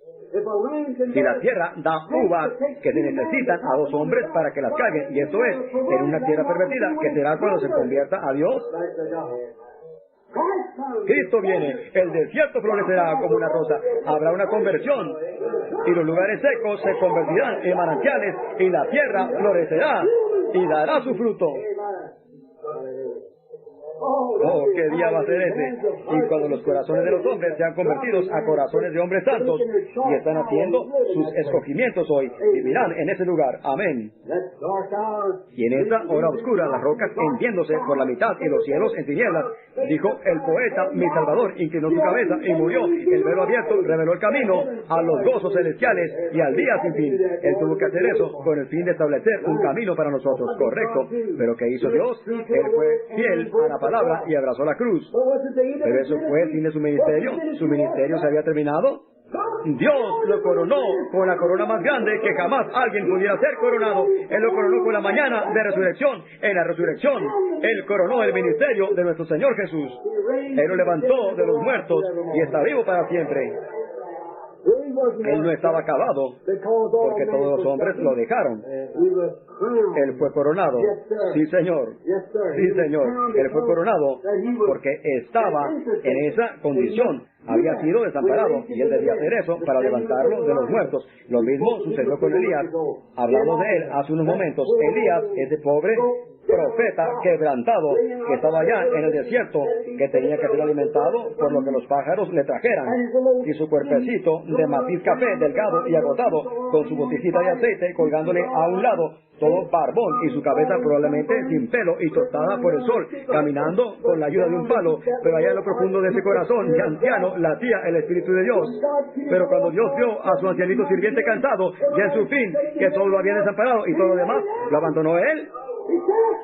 Si la tierra da uvas que se necesitan a 2 hombres para que las carguen, y esto es, en una tierra pervertida, ¿qué será cuando se convierta a Dios? Cristo viene, el desierto florecerá como una rosa, habrá una conversión, y los lugares secos se convertirán en manantiales, y la tierra florecerá y dará su fruto. Oh, qué día va a ser ese. Y cuando los corazones de los hombres sean convertidos a corazones de hombres santos, y están haciendo sus escogimientos hoy, vivirán en ese lugar. Amén. Y en esa hora oscura, las rocas hendiéndose por la mitad y los cielos en tinieblas, dijo el poeta: mi Salvador inclinó su cabeza y murió. El velo abierto reveló el camino a los gozos celestiales y al día sin fin. Él tuvo que hacer eso con el fin de establecer un camino para nosotros. Correcto. Pero ¿qué hizo Dios? Él fue fiel a la palabra y abrazó la cruz. Pero eso fue el fin de su ministerio. Su ministerio se había terminado. Dios lo coronó con la corona más grande que jamás alguien pudiera ser coronado. Él lo coronó con la mañana de resurrección. En la resurrección, Él coronó el ministerio de nuestro Señor Jesús. Él lo levantó de los muertos y está vivo para siempre. Él no estaba acabado, porque todos los hombres lo dejaron. Él fue coronado. Sí, Señor. Sí, Señor. Él fue coronado porque estaba en esa condición. Había sido desamparado y Él debía hacer eso para levantarlo de los muertos. Lo mismo sucedió con Elías. Hablamos de él hace unos momentos. Elías, ese pobre profeta quebrantado que estaba allá en el desierto, que tenía que ser alimentado por lo que los pájaros le trajeran, y su cuerpecito de matiz café, delgado y agotado, con su botijita de aceite colgándole a un lado, todo barbón, y su cabeza probablemente sin pelo y tostada por el sol, caminando con la ayuda de un palo, pero allá en lo profundo de ese corazón de anciano latía el Espíritu de Dios. Pero cuando Dios vio a su ancianito sirviente cansado, ya en su fin, que todo lo había desamparado y todo lo demás, lo abandonó él.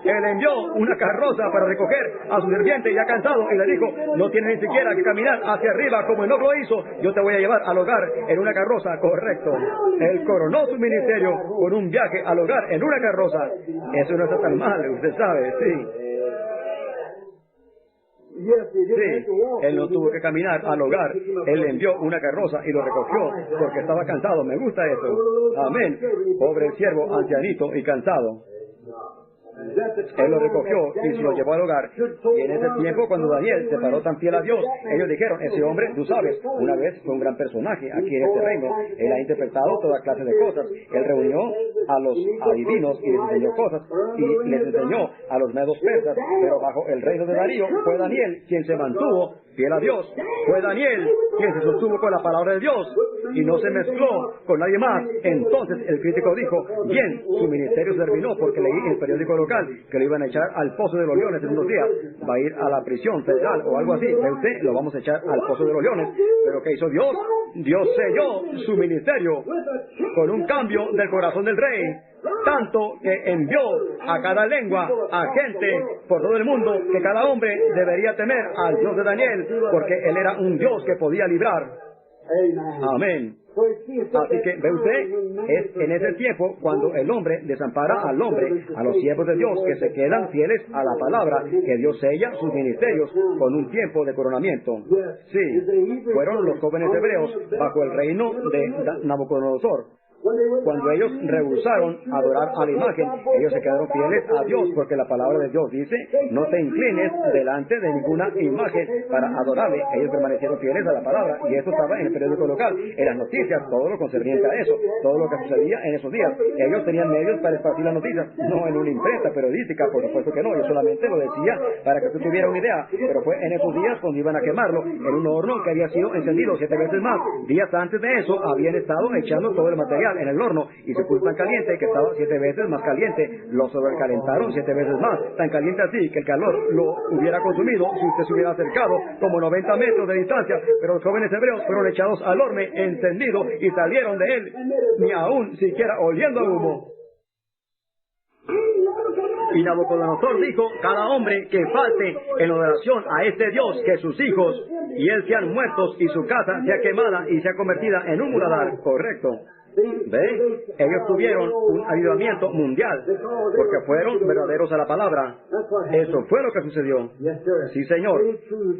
Él envió una carroza para recoger a su sirviente ya cansado y le dijo: no tienes ni siquiera que caminar hacia arriba como el otro lo hizo, yo te voy a llevar al hogar en una carroza. Correcto. Él coronó su ministerio con un viaje al hogar en una carroza. Eso no está tan mal, usted sabe, sí. Sí, él no tuvo que caminar al hogar. Él le envió una carroza y lo recogió porque estaba cansado. Me gusta eso. Amén. Pobre siervo, ancianito y cansado. Él lo recogió y se lo llevó al hogar. Y en ese tiempo, cuando Daniel se paró tan fiel a Dios, ellos dijeron: ese hombre, tú sabes, una vez fue un gran personaje aquí en este reino. Él ha interpretado toda clase de cosas. Él reunió a los adivinos y les enseñó cosas, y les enseñó a los medos persas. Pero bajo el reino de Darío fue Daniel quien se mantuvo fiel a Dios. Fue Daniel quien se sostuvo con la palabra de Dios y no se mezcló con nadie más. Entonces el crítico dijo: bien, su ministerio se terminó, porque leí en el periódico local que lo iban a echar al pozo de los leones en unos días. Va a ir a la prisión federal o algo así. ¿Ve usted? Lo vamos a echar al pozo de los leones. ¿Pero qué hizo Dios? Dios selló su ministerio con un cambio del corazón del rey, tanto que envió a cada lengua, a gente por todo el mundo, que cada hombre debería temer al Dios de Daniel, porque Él era un Dios que podía librar. Amén. Así que, ¿ve usted? Es en ese tiempo cuando el hombre desampara al hombre, a los siervos de Dios que se quedan fieles a la palabra, que Dios sella sus ministerios con un tiempo de coronamiento. Sí, fueron los jóvenes hebreos bajo el reino de Nabucodonosor. Cuando ellos rehusaron adorar a la imagen, ellos se quedaron fieles a Dios, porque la palabra de Dios dice, no te inclines delante de ninguna imagen para adorarle. Ellos permanecieron fieles a la palabra, y eso estaba en el periódico local, en las noticias, todo lo concerniente a eso, todo lo que sucedía en esos días. Ellos tenían medios para esparcir las noticias, no en una imprenta periodística, por supuesto que no, yo solamente lo decía para que tú tuvieras una idea, pero fue en esos días cuando iban a quemarlo en un horno que había sido encendido 7 veces más. Días antes de eso habían estado echando todo el material en el horno y se puso tan caliente que estaba 7 veces más caliente. Lo sobrecalentaron 7 veces más, tan caliente así que el calor lo hubiera consumido si usted se hubiera acercado como 90 metros de distancia. Pero los jóvenes hebreos fueron echados al horno encendido y salieron de él ni aún siquiera oliendo a humo. Y Nabucodonosor dijo, cada hombre que falte en adoración a este Dios, que sus hijos y él sean muertos y su casa sea quemada y sea convertida en un muladar. Correcto. ¿Ve? Ellos tuvieron un avivamiento mundial porque fueron verdaderos a la palabra. Eso fue lo que sucedió. Sí, Señor.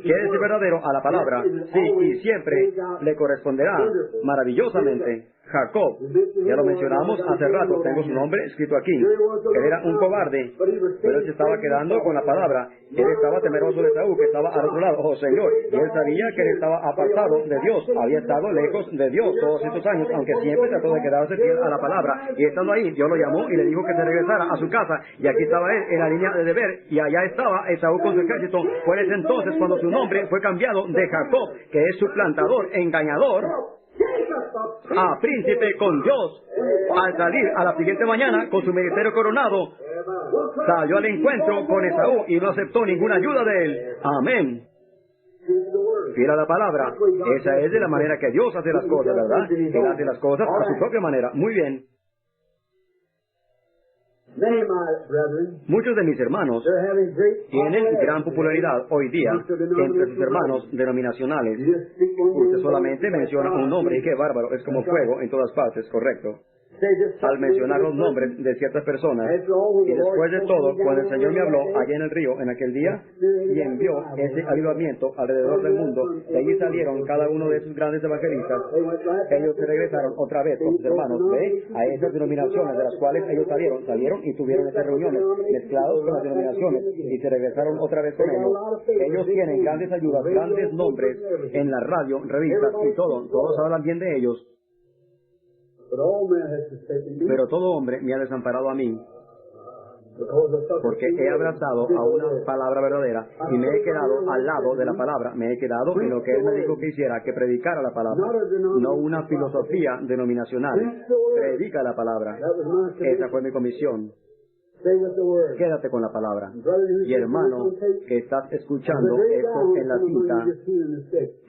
¿Quieres ser verdadero a la palabra? Sí, y siempre le corresponderá maravillosamente. Jacob, ya lo mencionamos hace rato, tengo su nombre escrito aquí. Él era un cobarde, pero él se estaba quedando con la palabra. Él estaba temeroso de Esaú, que estaba al otro lado. Oh, Señor, y él sabía que él estaba apartado de Dios, había estado lejos de Dios todos estos años, aunque siempre trató de quedarse fiel a la palabra. Y estando ahí, Dios lo llamó y le dijo que se regresara a su casa, y aquí estaba él en la línea de deber, y allá estaba Esaú con su ejército. Fue ese entonces cuando su nombre fue cambiado de Jacob, que es suplantador, engañador, a príncipe con Dios. Al salir a la siguiente mañana con su ministerio coronado, salió al encuentro con Esaú y no aceptó ninguna ayuda de él. Amén. Fiel a la palabra. Esa es de la manera que Dios hace las cosas, ¿verdad? Él hace las cosas a su propia manera. Muy bien. Muchos de mis hermanos tienen gran popularidad hoy día entre sus hermanos denominacionales. Usted solamente menciona un nombre y qué bárbaro, es como fuego en todas partes, correcto. Al mencionar los nombres de ciertas personas, y después de todo, cuando el Señor me habló allá en el río en aquel día y envió ese avivamiento alrededor del mundo, de allí salieron cada uno de esos grandes evangelistas. Ellos se regresaron otra vez con sus hermanos, ¿ve? A esas denominaciones de las cuales ellos salieron y tuvieron esas reuniones mezclados con las denominaciones y se regresaron otra vez con ellos. Ellos tienen grandes ayudas, grandes nombres en la radio, revistas y todo, todos hablan bien de ellos. Pero todo hombre me ha desamparado a mí, porque he abrazado a una palabra verdadera y me he quedado al lado de la palabra, me he quedado en lo que Él me dijo que hiciera, que predicara la palabra, no una filosofía denominacional. Predica la palabra. Esa fue mi comisión. Quédate con la palabra. Y hermano, que estás escuchando esto en la cinta,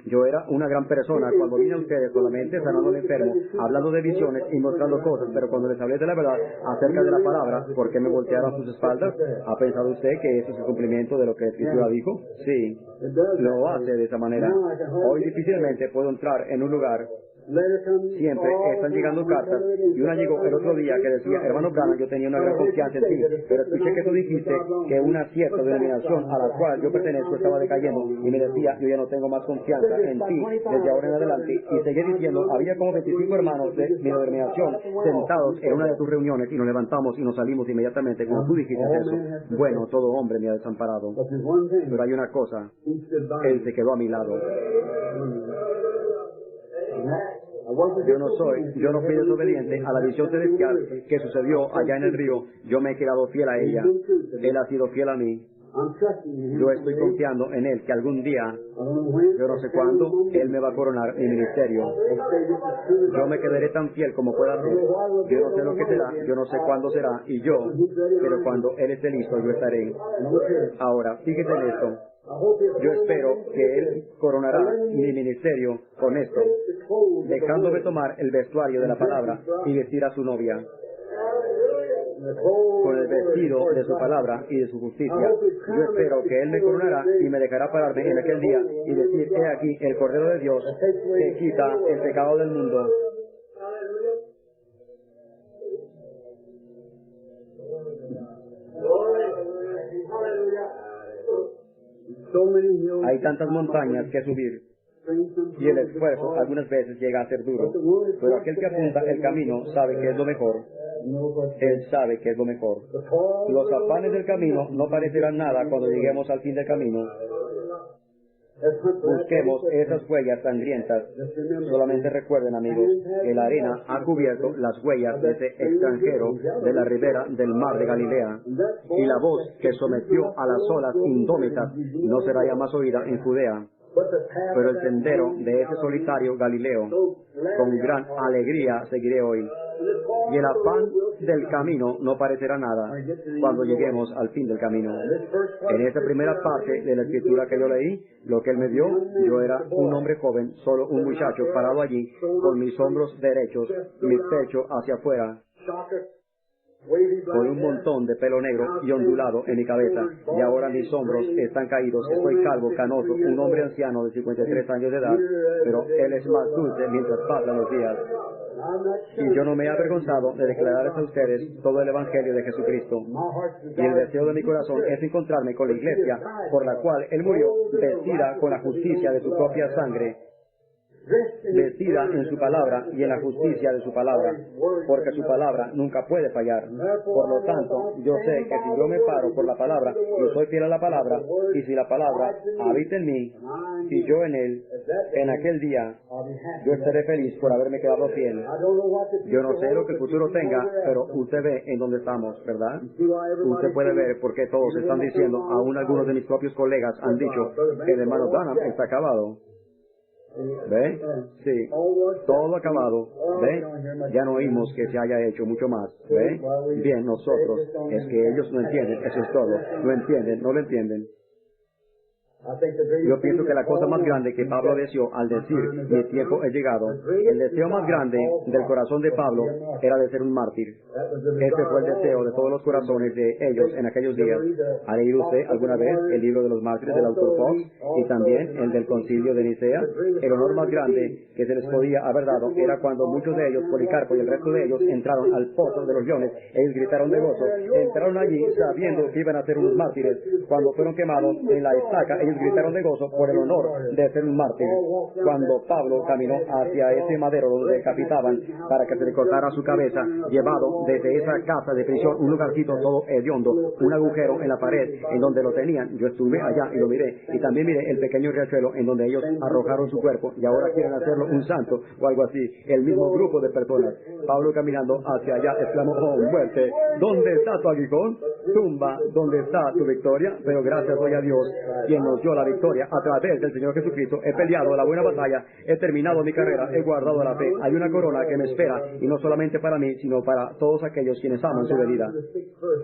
yo era una gran persona cuando vine a ustedes solamente sanando al enfermo, hablando de visiones y mostrando cosas, pero cuando les hablé de la verdad acerca de la palabra, ¿por qué me voltearon sus espaldas? ¿Ha pensado usted que eso es el cumplimiento de lo que la Escritura dijo? Sí, lo hace de esa manera. Hoy difícilmente puedo entrar en un lugar. Siempre están llegando cartas, y una llegó el otro día que decía, hermano Branham, yo tenía una gran confianza en ti, pero escuché que tú dijiste que una cierta denominación a la cual yo pertenezco estaba decayendo, y me decía, yo ya no tengo más confianza en ti desde ahora en adelante, y seguí diciendo, había como 25 hermanos de mi denominación sentados en una de tus reuniones, y nos levantamos y nos salimos inmediatamente cuando tú dijiste eso. Bueno, todo hombre me ha desamparado, pero hay una cosa, Él se quedó a mi lado. Yo no fui desobediente a la visión celestial que sucedió allá en el río. Yo me he quedado fiel a ella. Él ha sido fiel a mí. Yo estoy confiando en Él, que algún día, yo no sé cuándo, Él me va a coronar mi ministerio. Yo me quedaré tan fiel como pueda ser. Yo no sé lo que será, yo no sé cuándo será, pero cuando Él esté listo, yo estaré. Ahora, fíjese en esto. Yo espero que Él coronará mi ministerio con esto, dejándome tomar el vestuario de la palabra y vestir a su novia con el vestido de su palabra y de su justicia. Yo espero que Él me coronará y me dejará pararme en aquel día y decir, he aquí el Cordero de Dios que quita el pecado del mundo. Hay tantas montañas que subir. y el esfuerzo algunas veces llega a ser duro, pero aquel que apunta el camino sabe que es lo mejor. Él sabe que es lo mejor. Los afanes del camino no parecerán nada cuando lleguemos al fin del camino. Busquemos esas huellas sangrientas. Solamente recuerden, amigos, que la arena ha cubierto las huellas de ese extranjero de la ribera del mar de Galilea, y la voz que sometió a las olas indómitas no será ya más oída en Judea. Pero el sendero de ese solitario Galileo, con gran alegría seguiré hoy. Y el afán del camino no parecerá nada cuando lleguemos al fin del camino. En esa primera parte de la escritura que yo leí, lo que él me dio, yo era un hombre joven, solo un muchacho parado allí, con mis hombros derechos, mi pecho hacia afuera, con un montón de pelo negro y ondulado en mi cabeza, y ahora mis hombros están caídos, estoy calvo, canoso, un hombre anciano de 53 años de edad, pero él es más dulce mientras pasan los días. Y yo no me he avergonzado de declararles a ustedes todo el Evangelio de Jesucristo. Y el deseo de mi corazón es encontrarme con la iglesia por la cual Él murió, vestida con la justicia de su propia sangre, vestida en su palabra y en la justicia de su palabra, porque su palabra nunca puede fallar. Por lo tanto, yo sé que si yo me paro por la palabra y soy fiel a la palabra, y si la palabra habita en mí y yo en él, en aquel día yo estaré feliz por haberme quedado fiel. Yo no sé lo que el futuro tenga, pero usted ve en dónde estamos, ¿verdad? Usted puede ver por qué todos están diciendo, aún algunos de mis propios colegas han dicho que el hermano Branham está acabado. ¿Ve? Sí, todo acabado. ¿Ve? Ya no oímos que se haya hecho mucho más. ¿Ve? Bien, nosotros, es que ellos no entienden, eso es todo. No entienden, no lo entienden. Yo pienso que la cosa más grande que Pablo deseó al decir, mi tiempo es llegado, el deseo más grande del corazón de Pablo era de ser un mártir. Ese fue el deseo de todos los corazones de ellos en aquellos días. ¿Ha leído usted alguna vez el libro de los mártires del autor Fox y también el del concilio de Nicea? El honor más grande que se les podía haber dado era cuando muchos de ellos, Policarpo y el resto de ellos, entraron al pozo de los leones. Ellos gritaron de gozo, entraron allí sabiendo que iban a ser unos mártires. Cuando fueron quemados en la estaca, ellos gritaron de gozo por el honor de ser un mártir. Cuando Pablo caminó hacia ese madero donde decapitaban para que se le cortara su cabeza, llevado desde esa casa de prisión, un lugarcito todo hediondo, un agujero en la pared en donde lo tenían, yo estuve allá y lo miré, y también miré el pequeño riachuelo en donde ellos arrojaron su cuerpo y ahora quieren hacerlo un santo o algo así, el mismo grupo de personas. Pablo caminando hacia allá exclamó, oh muerte, ¿dónde está tu aguijón? Tumba, ¿dónde está tu victoria? Pero gracias doy a Dios, quien nos dio la victoria a través del Señor Jesucristo. He peleado la buena batalla, he terminado mi carrera, he guardado la fe. Hay una corona que me espera, y no solamente para mí, sino para todos aquellos quienes aman su venida.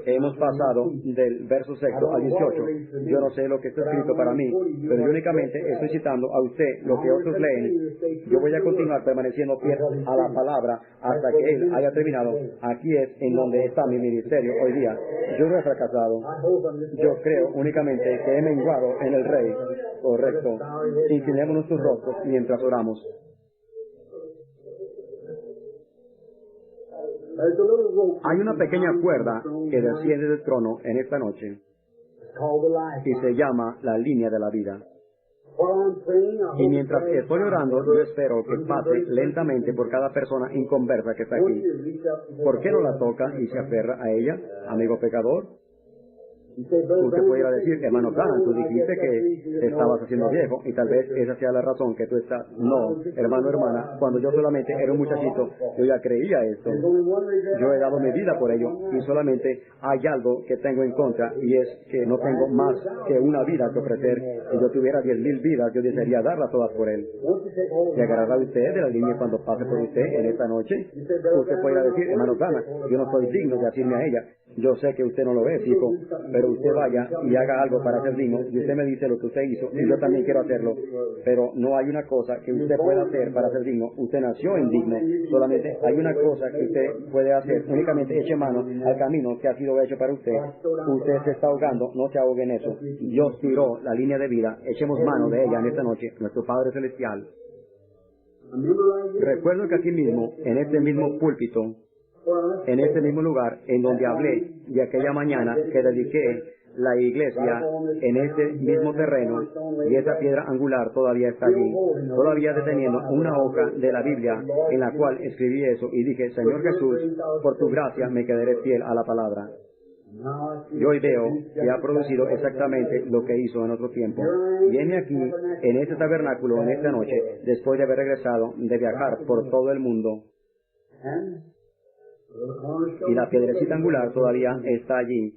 Hemos pasado del verso 6 al 18. Yo no sé lo que está escrito para mí, pero yo únicamente estoy citando a usted lo que otros leen. Yo voy a continuar permaneciendo fiel a la palabra hasta que Él haya terminado. Aquí es en donde está mi ministerio hoy día. Yo no he fracasado. Yo creo únicamente que he menguado en el Rey. Correcto. Inclinemos nuestros rostros mientras oramos. Hay una pequeña cuerda que desciende del trono en esta noche y se llama la línea de la vida. Y mientras estoy orando, yo espero que pase lentamente por cada persona inconversa que está aquí. ¿Por qué no la toca y se aferra a ella, amigo pecador? Usted pudiera decir, hermano Branham, tú dijiste que te estabas haciendo viejo, y tal vez esa sea la razón que tú estás. No, hermano, hermana, cuando yo solamente era un muchachito, yo ya creía esto. Yo he dado mi vida por ello, y solamente hay algo que tengo en contra, y es que no tengo más que una vida que ofrecer. Si yo tuviera 10,000 vidas, yo desearía darlas todas por él. ¿Se agarrará usted de la línea cuando pase por usted en esta noche? Usted pudiera decir, hermano Branham, yo no soy digno de asirme a ella. Yo sé que usted no lo es, hijo, pero usted vaya y haga algo para ser digno, y usted me dice lo que usted hizo, y yo también quiero hacerlo, pero no hay una cosa que usted pueda hacer para ser digno. Usted nació indigno, solamente hay una cosa que usted puede hacer, únicamente eche mano al camino que ha sido hecho para usted. Usted se está ahogando, no se ahogue en eso. Dios tiró la línea de vida, echemos mano de ella en esta noche, nuestro Padre Celestial. Recuerdo que aquí mismo, en este mismo púlpito, en este mismo lugar en donde hablé de aquella mañana que dediqué la iglesia en ese mismo terreno y esa piedra angular todavía está allí, todavía deteniendo una hoja de la Biblia en la cual escribí eso y dije, Señor Jesús, por tu gracia me quedaré fiel a la palabra. Y hoy veo que ha producido exactamente lo que hizo en otro tiempo. Viene aquí, en este tabernáculo, en esta noche, después de haber regresado, de viajar por todo el mundo. Y la piedrecita angular todavía está allí.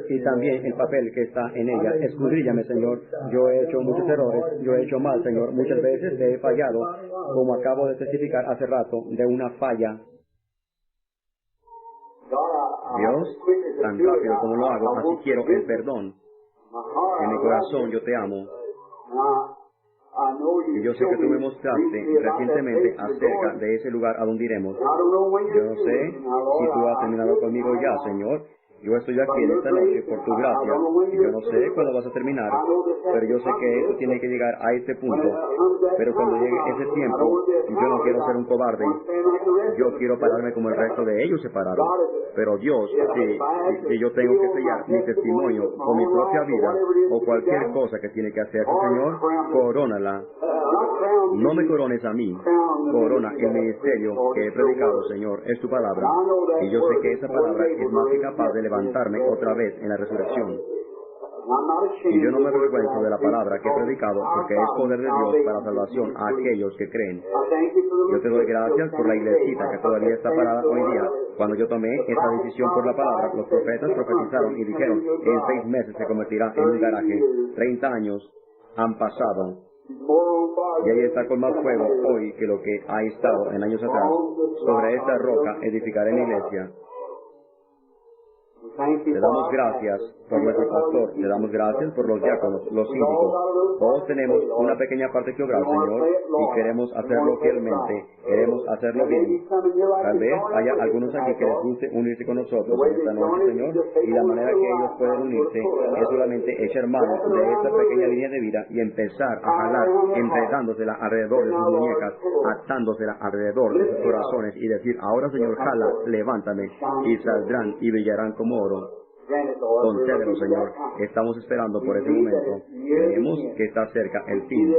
Y también el papel que está en ella. Escudríllame, Señor. Yo he hecho muchos errores. Yo he hecho mal, Señor. Muchas veces te he fallado, como acabo de testificar hace rato, de una falla. Dios, tan rápido como lo hago, así quiero el perdón. En mi corazón yo te amo. Y yo sé que tú me mostraste recientemente acerca de ese lugar a donde iremos. Yo no sé si tú has terminado conmigo ya, Señor. Yo estoy aquí en esta noche por tu gracia. Yo no sé cuándo vas a terminar, pero yo sé que eso tiene que llegar a este punto. Pero cuando llegue ese tiempo, yo no quiero ser un cobarde. Yo quiero pararme como el resto de ellos se pararon. Pero Dios, si yo tengo que sellar mi testimonio con mi propia vida o cualquier cosa que tiene que hacer, Señor, corónala. No me corones a mí, corona el ministerio que he predicado, Señor, es tu palabra. Y yo sé que esa palabra es más que capaz de levantarme otra vez en la resurrección. Y yo no me avergüenzo de la palabra que he predicado, porque es poder de Dios para salvación a aquellos que creen. Yo te doy gracias por la iglesita que todavía está parada hoy día. Cuando yo tomé esta decisión por la palabra, los profetas profetizaron y dijeron, en 6 meses se convertirá en un garaje. 30 años han pasado. Y ahí está con más fuego hoy que lo que ha estado en años atrás. Sobre esta roca edificaré mi iglesia. Te damos gracias por nuestro pastor, te damos gracias por los diáconos, los síndicos. Todos tenemos una pequeña parte que obrar, Señor, y queremos hacerlo fielmente, queremos hacerlo bien. Tal vez haya algunos aquí que les guste unirse con nosotros en esta noche, Señor, y la manera que ellos pueden unirse es solamente echar mano de esta pequeña línea de vida y empezar a jalar, enredándosela alrededor de sus muñecas, atándosela alrededor de sus corazones y decir, ahora, Señor, jala, levántame, y saldrán y brillarán como oro. Concédelo, Señor. Estamos esperando por ese momento. Creemos que está cerca el fin.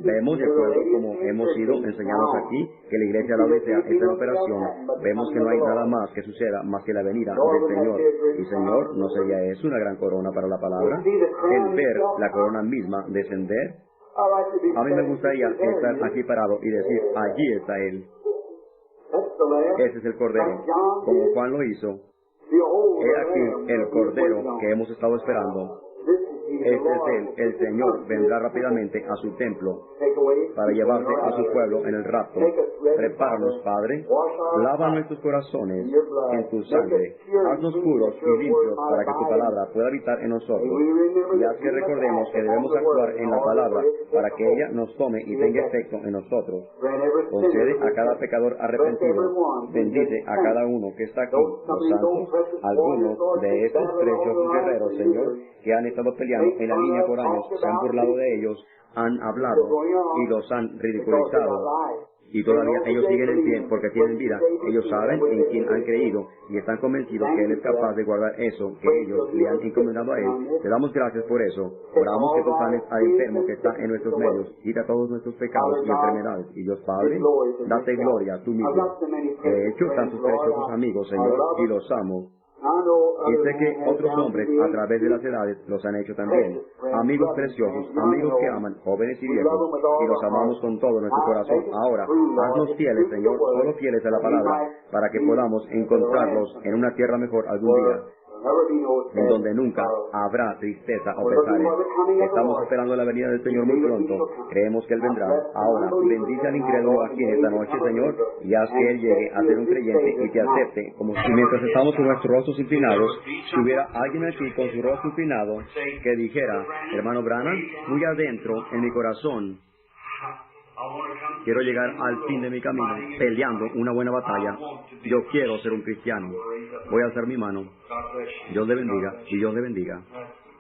Vemos, de acuerdo como hemos sido enseñados aquí, que la iglesia de la Odisea está en operación. Vemos que no hay nada más que suceda más que la venida del Señor. Y, Señor, ¿no sería eso una gran corona para la palabra? El ver la corona misma descender. A mí me gustaría estar aquí parado y decir, allí está Él. Ese es el Cordero, como Juan lo hizo. He aquí el Cordero que hemos estado esperando. Este es Él, el Señor vendrá rápidamente a su templo para llevarse a su pueblo en el rapto. Prepáranos, Padre, lava nuestros corazones en tu sangre, haznos puros y limpios para que tu palabra pueda habitar en nosotros. Y haz que recordemos que debemos actuar en la palabra para que ella nos tome y tenga efecto en nosotros. Concede a cada pecador arrepentido, bendice a cada uno que está aquí, los santos, algunos de estos preciosos guerreros, Señor, que han estado peleando en la línea por años, se han burlado de ellos, han hablado y los han ridiculizado. Y todavía ellos siguen en pie porque tienen vida. Ellos saben en quién han creído y están convencidos que Él es capaz de guardar eso que ellos le han encomendado a Él. Te damos gracias por eso. Oramos que tú sanes al enfermo que está en nuestros medios. Quita todos nuestros pecados y enfermedades. Y Dios Padre, date gloria tú mismo. He hecho tantos preciosos amigos, Señor, y los amo. Y sé que otros hombres a través de las edades los han hecho también. Amigos preciosos, amigos que aman, jóvenes y viejos, y los amamos con todo nuestro corazón. Ahora, haznos fieles, Señor, solo fieles a la palabra, para que podamos encontrarlos en una tierra mejor algún día, en donde nunca habrá tristeza o pesares. Estamos esperando la venida del Señor muy pronto. Creemos que Él vendrá. Ahora, bendice al incrédulo aquí en esta noche, Señor, y haz que Él llegue a ser un creyente y te acepte. Como si mientras estamos con nuestros rostros inclinados, si hubiera alguien aquí con su rostro inclinado que dijera, hermano Branham, muy adentro en mi corazón, quiero llegar al fin de mi camino, peleando una buena batalla. Yo quiero ser un cristiano. Voy a alzar mi mano. Dios le bendiga y Dios le bendiga.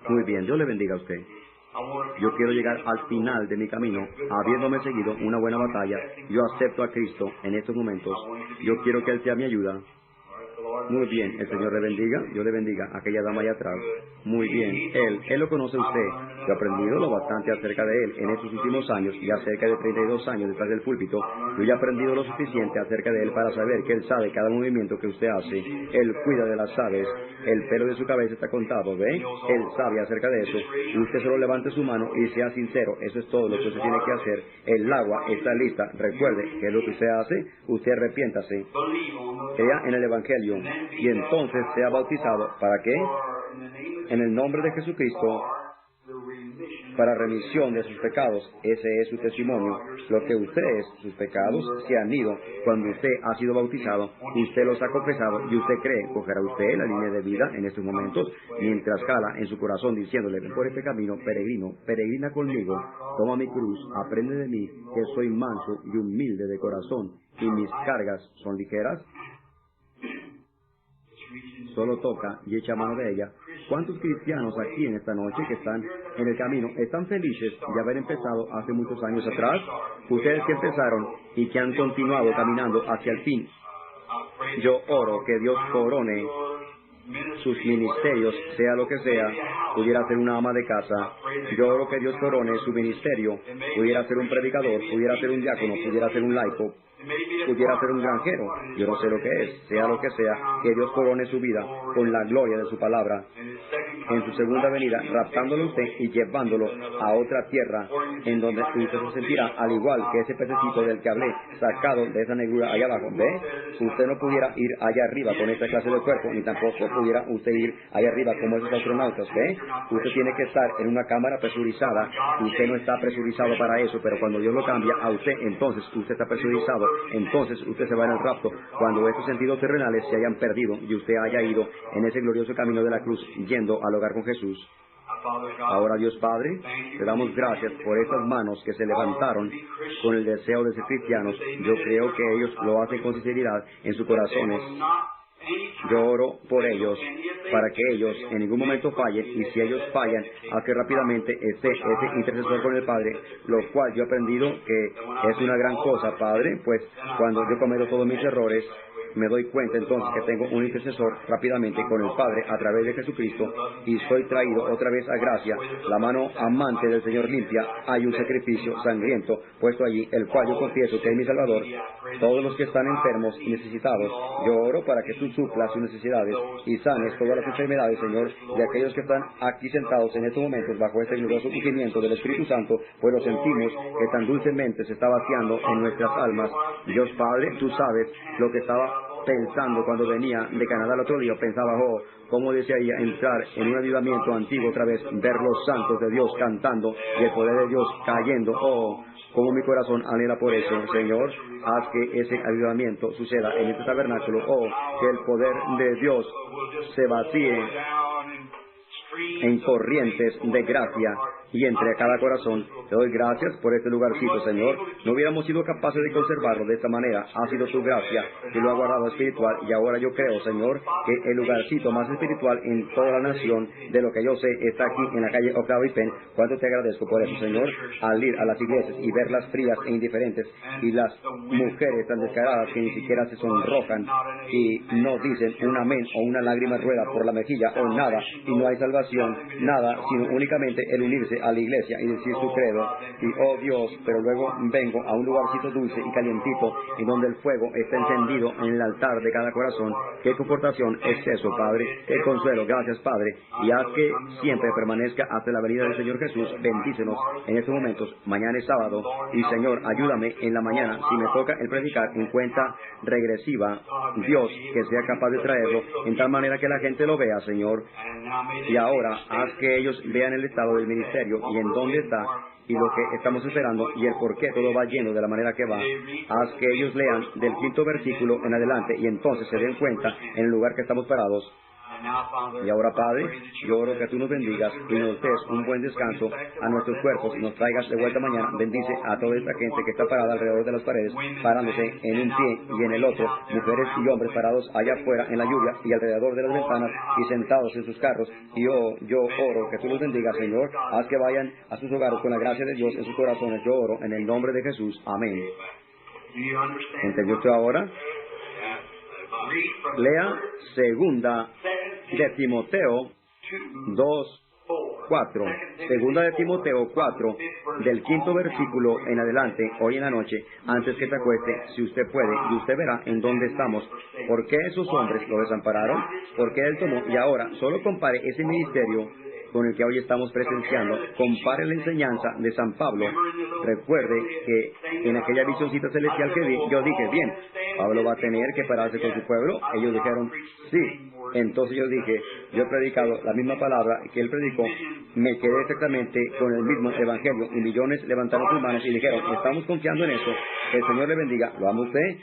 Muy bien, Dios le bendiga a usted. Yo quiero llegar al final de mi camino, habiéndome seguido una buena batalla. Yo acepto a Cristo en estos momentos. Yo quiero que Él sea mi ayuda. Muy bien, el Señor le bendiga. Dios le bendiga. Aquella dama allá atrás. Muy bien. Él lo conoce a usted. Yo he aprendido lo bastante acerca de él en estos últimos años, ya cerca de 32 años detrás del púlpito. Yo ya he aprendido lo suficiente acerca de él para saber que él sabe cada movimiento que usted hace. Él cuida de las aves. El pelo de su cabeza está contado, ¿ve? Él sabe acerca de eso. Usted solo levante su mano y sea sincero. Eso es todo lo que usted tiene que hacer. El agua está lista. Recuerde que es lo que usted hace. Usted arrepiéntase. Crea en el Evangelio. Y entonces sea bautizado. ¿Para qué? En el nombre de Jesucristo, para remisión de sus pecados. Ese es su testimonio. Lo que usted es, sus pecados se han ido. Cuando usted ha sido bautizado, usted los ha confesado y usted cree. Cogerá usted la línea de vida en estos momentos, mientras cala en su corazón diciéndole: ven por este camino, peregrino, peregrina conmigo, toma mi cruz, aprende de mí, que soy manso y humilde de corazón, y mis cargas son ligeras. Solo toca y echa mano de ella. ¿Cuántos cristianos aquí en esta noche que están en el camino están felices de haber empezado hace muchos años atrás? Ustedes que empezaron y que han continuado caminando hacia el fin. Yo oro que Dios corone sus ministerios, sea lo que sea. Pudiera ser una ama de casa. Yo oro que Dios corone su ministerio. Pudiera ser un predicador, pudiera ser un diácono, pudiera ser un laico, pudiera ser un granjero. Yo no sé lo que es, sea lo que sea, que Dios corone su vida con la gloria de su palabra. En su segunda venida, raptándolo usted y llevándolo a otra tierra, en donde usted se sentirá al igual que ese pececito del que hablé, sacado de esa negrura allá abajo. ¿Ve? Usted no pudiera ir allá arriba con esta clase de cuerpo, ni tampoco pudiera usted ir allá arriba como esos astronautas. ¿Ve? Usted tiene que estar en una cámara presurizada. Usted no está presurizado para eso, pero cuando Dios lo cambia a usted, entonces usted está presurizado. Entonces usted se va en el rapto. Cuando estos sentidos terrenales se hayan perdido y usted haya ido en ese glorioso camino de la cruz, yendo al hogar con Jesús. Ahora, Dios Padre, te damos gracias por estas manos que se levantaron con el deseo de ser cristianos. Yo creo que ellos lo hacen con sinceridad en sus corazones. Yo oro por ellos, para que ellos en ningún momento fallen, y si ellos fallan, a que rápidamente esté ese intercesor con el Padre, lo cual yo he aprendido que es una gran cosa, Padre, pues cuando yo cometo todos mis errores, me doy cuenta entonces que tengo un intercesor rápidamente con el Padre a través de Jesucristo, y soy traído otra vez a gracia. La mano amante del Señor limpia. Hay un sacrificio sangriento puesto allí, el cual yo confieso que es mi Salvador. Todos los que están enfermos y necesitados, yo oro para que tú suplas sus necesidades y sanes todas las enfermedades, Señor, de aquellos que están aquí sentados en estos momentos bajo este glorioso ungimiento del Espíritu Santo, pues lo sentimos que tan dulcemente se está vaciando en nuestras almas. Dios Padre, tú sabes lo que estaba pensando cuando venía de Canadá el otro día. Pensaba, oh, cómo desearía entrar en un avivamiento antiguo otra vez, ver los santos de Dios cantando y el poder de Dios cayendo. Oh, como mi corazón anhela por eso, Señor. Haz que ese avivamiento suceda en este tabernáculo. Oh, que el poder de Dios se vacíe en corrientes de gracia y entre a cada corazón. Te doy gracias por este lugarcito, Señor. No hubiéramos sido capaces de conservarlo de esta manera. Ha sido tu gracia que lo ha guardado espiritual, y ahora yo creo, Señor, que el lugarcito más espiritual en toda la nación, de lo que yo sé, está aquí en la calle Octavio Penn. Cuánto te agradezco por eso, Señor, al ir a las iglesias y verlas frías e indiferentes, y las mujeres tan descaradas que ni siquiera se sonrojan y no dicen un amén o una lágrima rueda por la mejilla o nada, y no hay salvación, nada, sino únicamente el unirse a la iglesia y decir su credo, y oh Dios, pero luego vengo a un lugarcito dulce y calientito, en donde el fuego está encendido en el altar de cada corazón. Qué confortación es eso, Padre, qué consuelo. Gracias, Padre, y haz que siempre permanezca hasta la venida del Señor Jesús. Bendícenos en estos momentos. Mañana es sábado, y Señor, ayúdame en la mañana, si me toca el predicar en cuenta regresiva, Dios, que sea capaz de traerlo en tal manera que la gente lo vea, Señor. Y ahora haz que ellos vean el estado del ministerio y en dónde está, y lo que estamos esperando, y el por qué todo va yendo de la manera que va. Haz que ellos lean del 5º versículo en adelante, y entonces se den cuenta en el lugar que estamos parados. Y ahora, Padre, yo oro que tú nos bendigas y nos des un buen descanso a nuestros cuerpos, y nos traigas de vuelta mañana. Bendice a toda esta gente que está parada alrededor de las paredes, parándose en un pie y en el otro, mujeres y hombres parados allá afuera en la lluvia y alrededor de las ventanas y sentados en sus carros. Y yo oro que tú los bendigas, Señor. Haz que vayan a sus hogares con la gracia de Dios en sus corazones. Yo oro en el nombre de Jesús. Amén. ¿Entendió usted ahora? Lea segunda de Timoteo 2:4. Segunda de Timoteo 4, del 5º versículo en adelante, hoy en la noche, antes que te acueste, si usted puede, y usted verá en dónde estamos. ¿Por qué esos hombres lo desampararon? ¿Por qué él tomó? Y ahora, solo compare ese ministerio con el que hoy estamos presenciando, compare la enseñanza de San Pablo. Recuerde que en aquella visioncita celestial que yo dije, bien, Pablo va a tener que pararse con su pueblo. Ellos dijeron, sí. Entonces yo dije, yo he predicado la misma palabra que él predicó, me quedé exactamente con el mismo evangelio, y millones levantaron sus manos y dijeron, estamos confiando en eso, el Señor le bendiga. ¿Lo ama usted?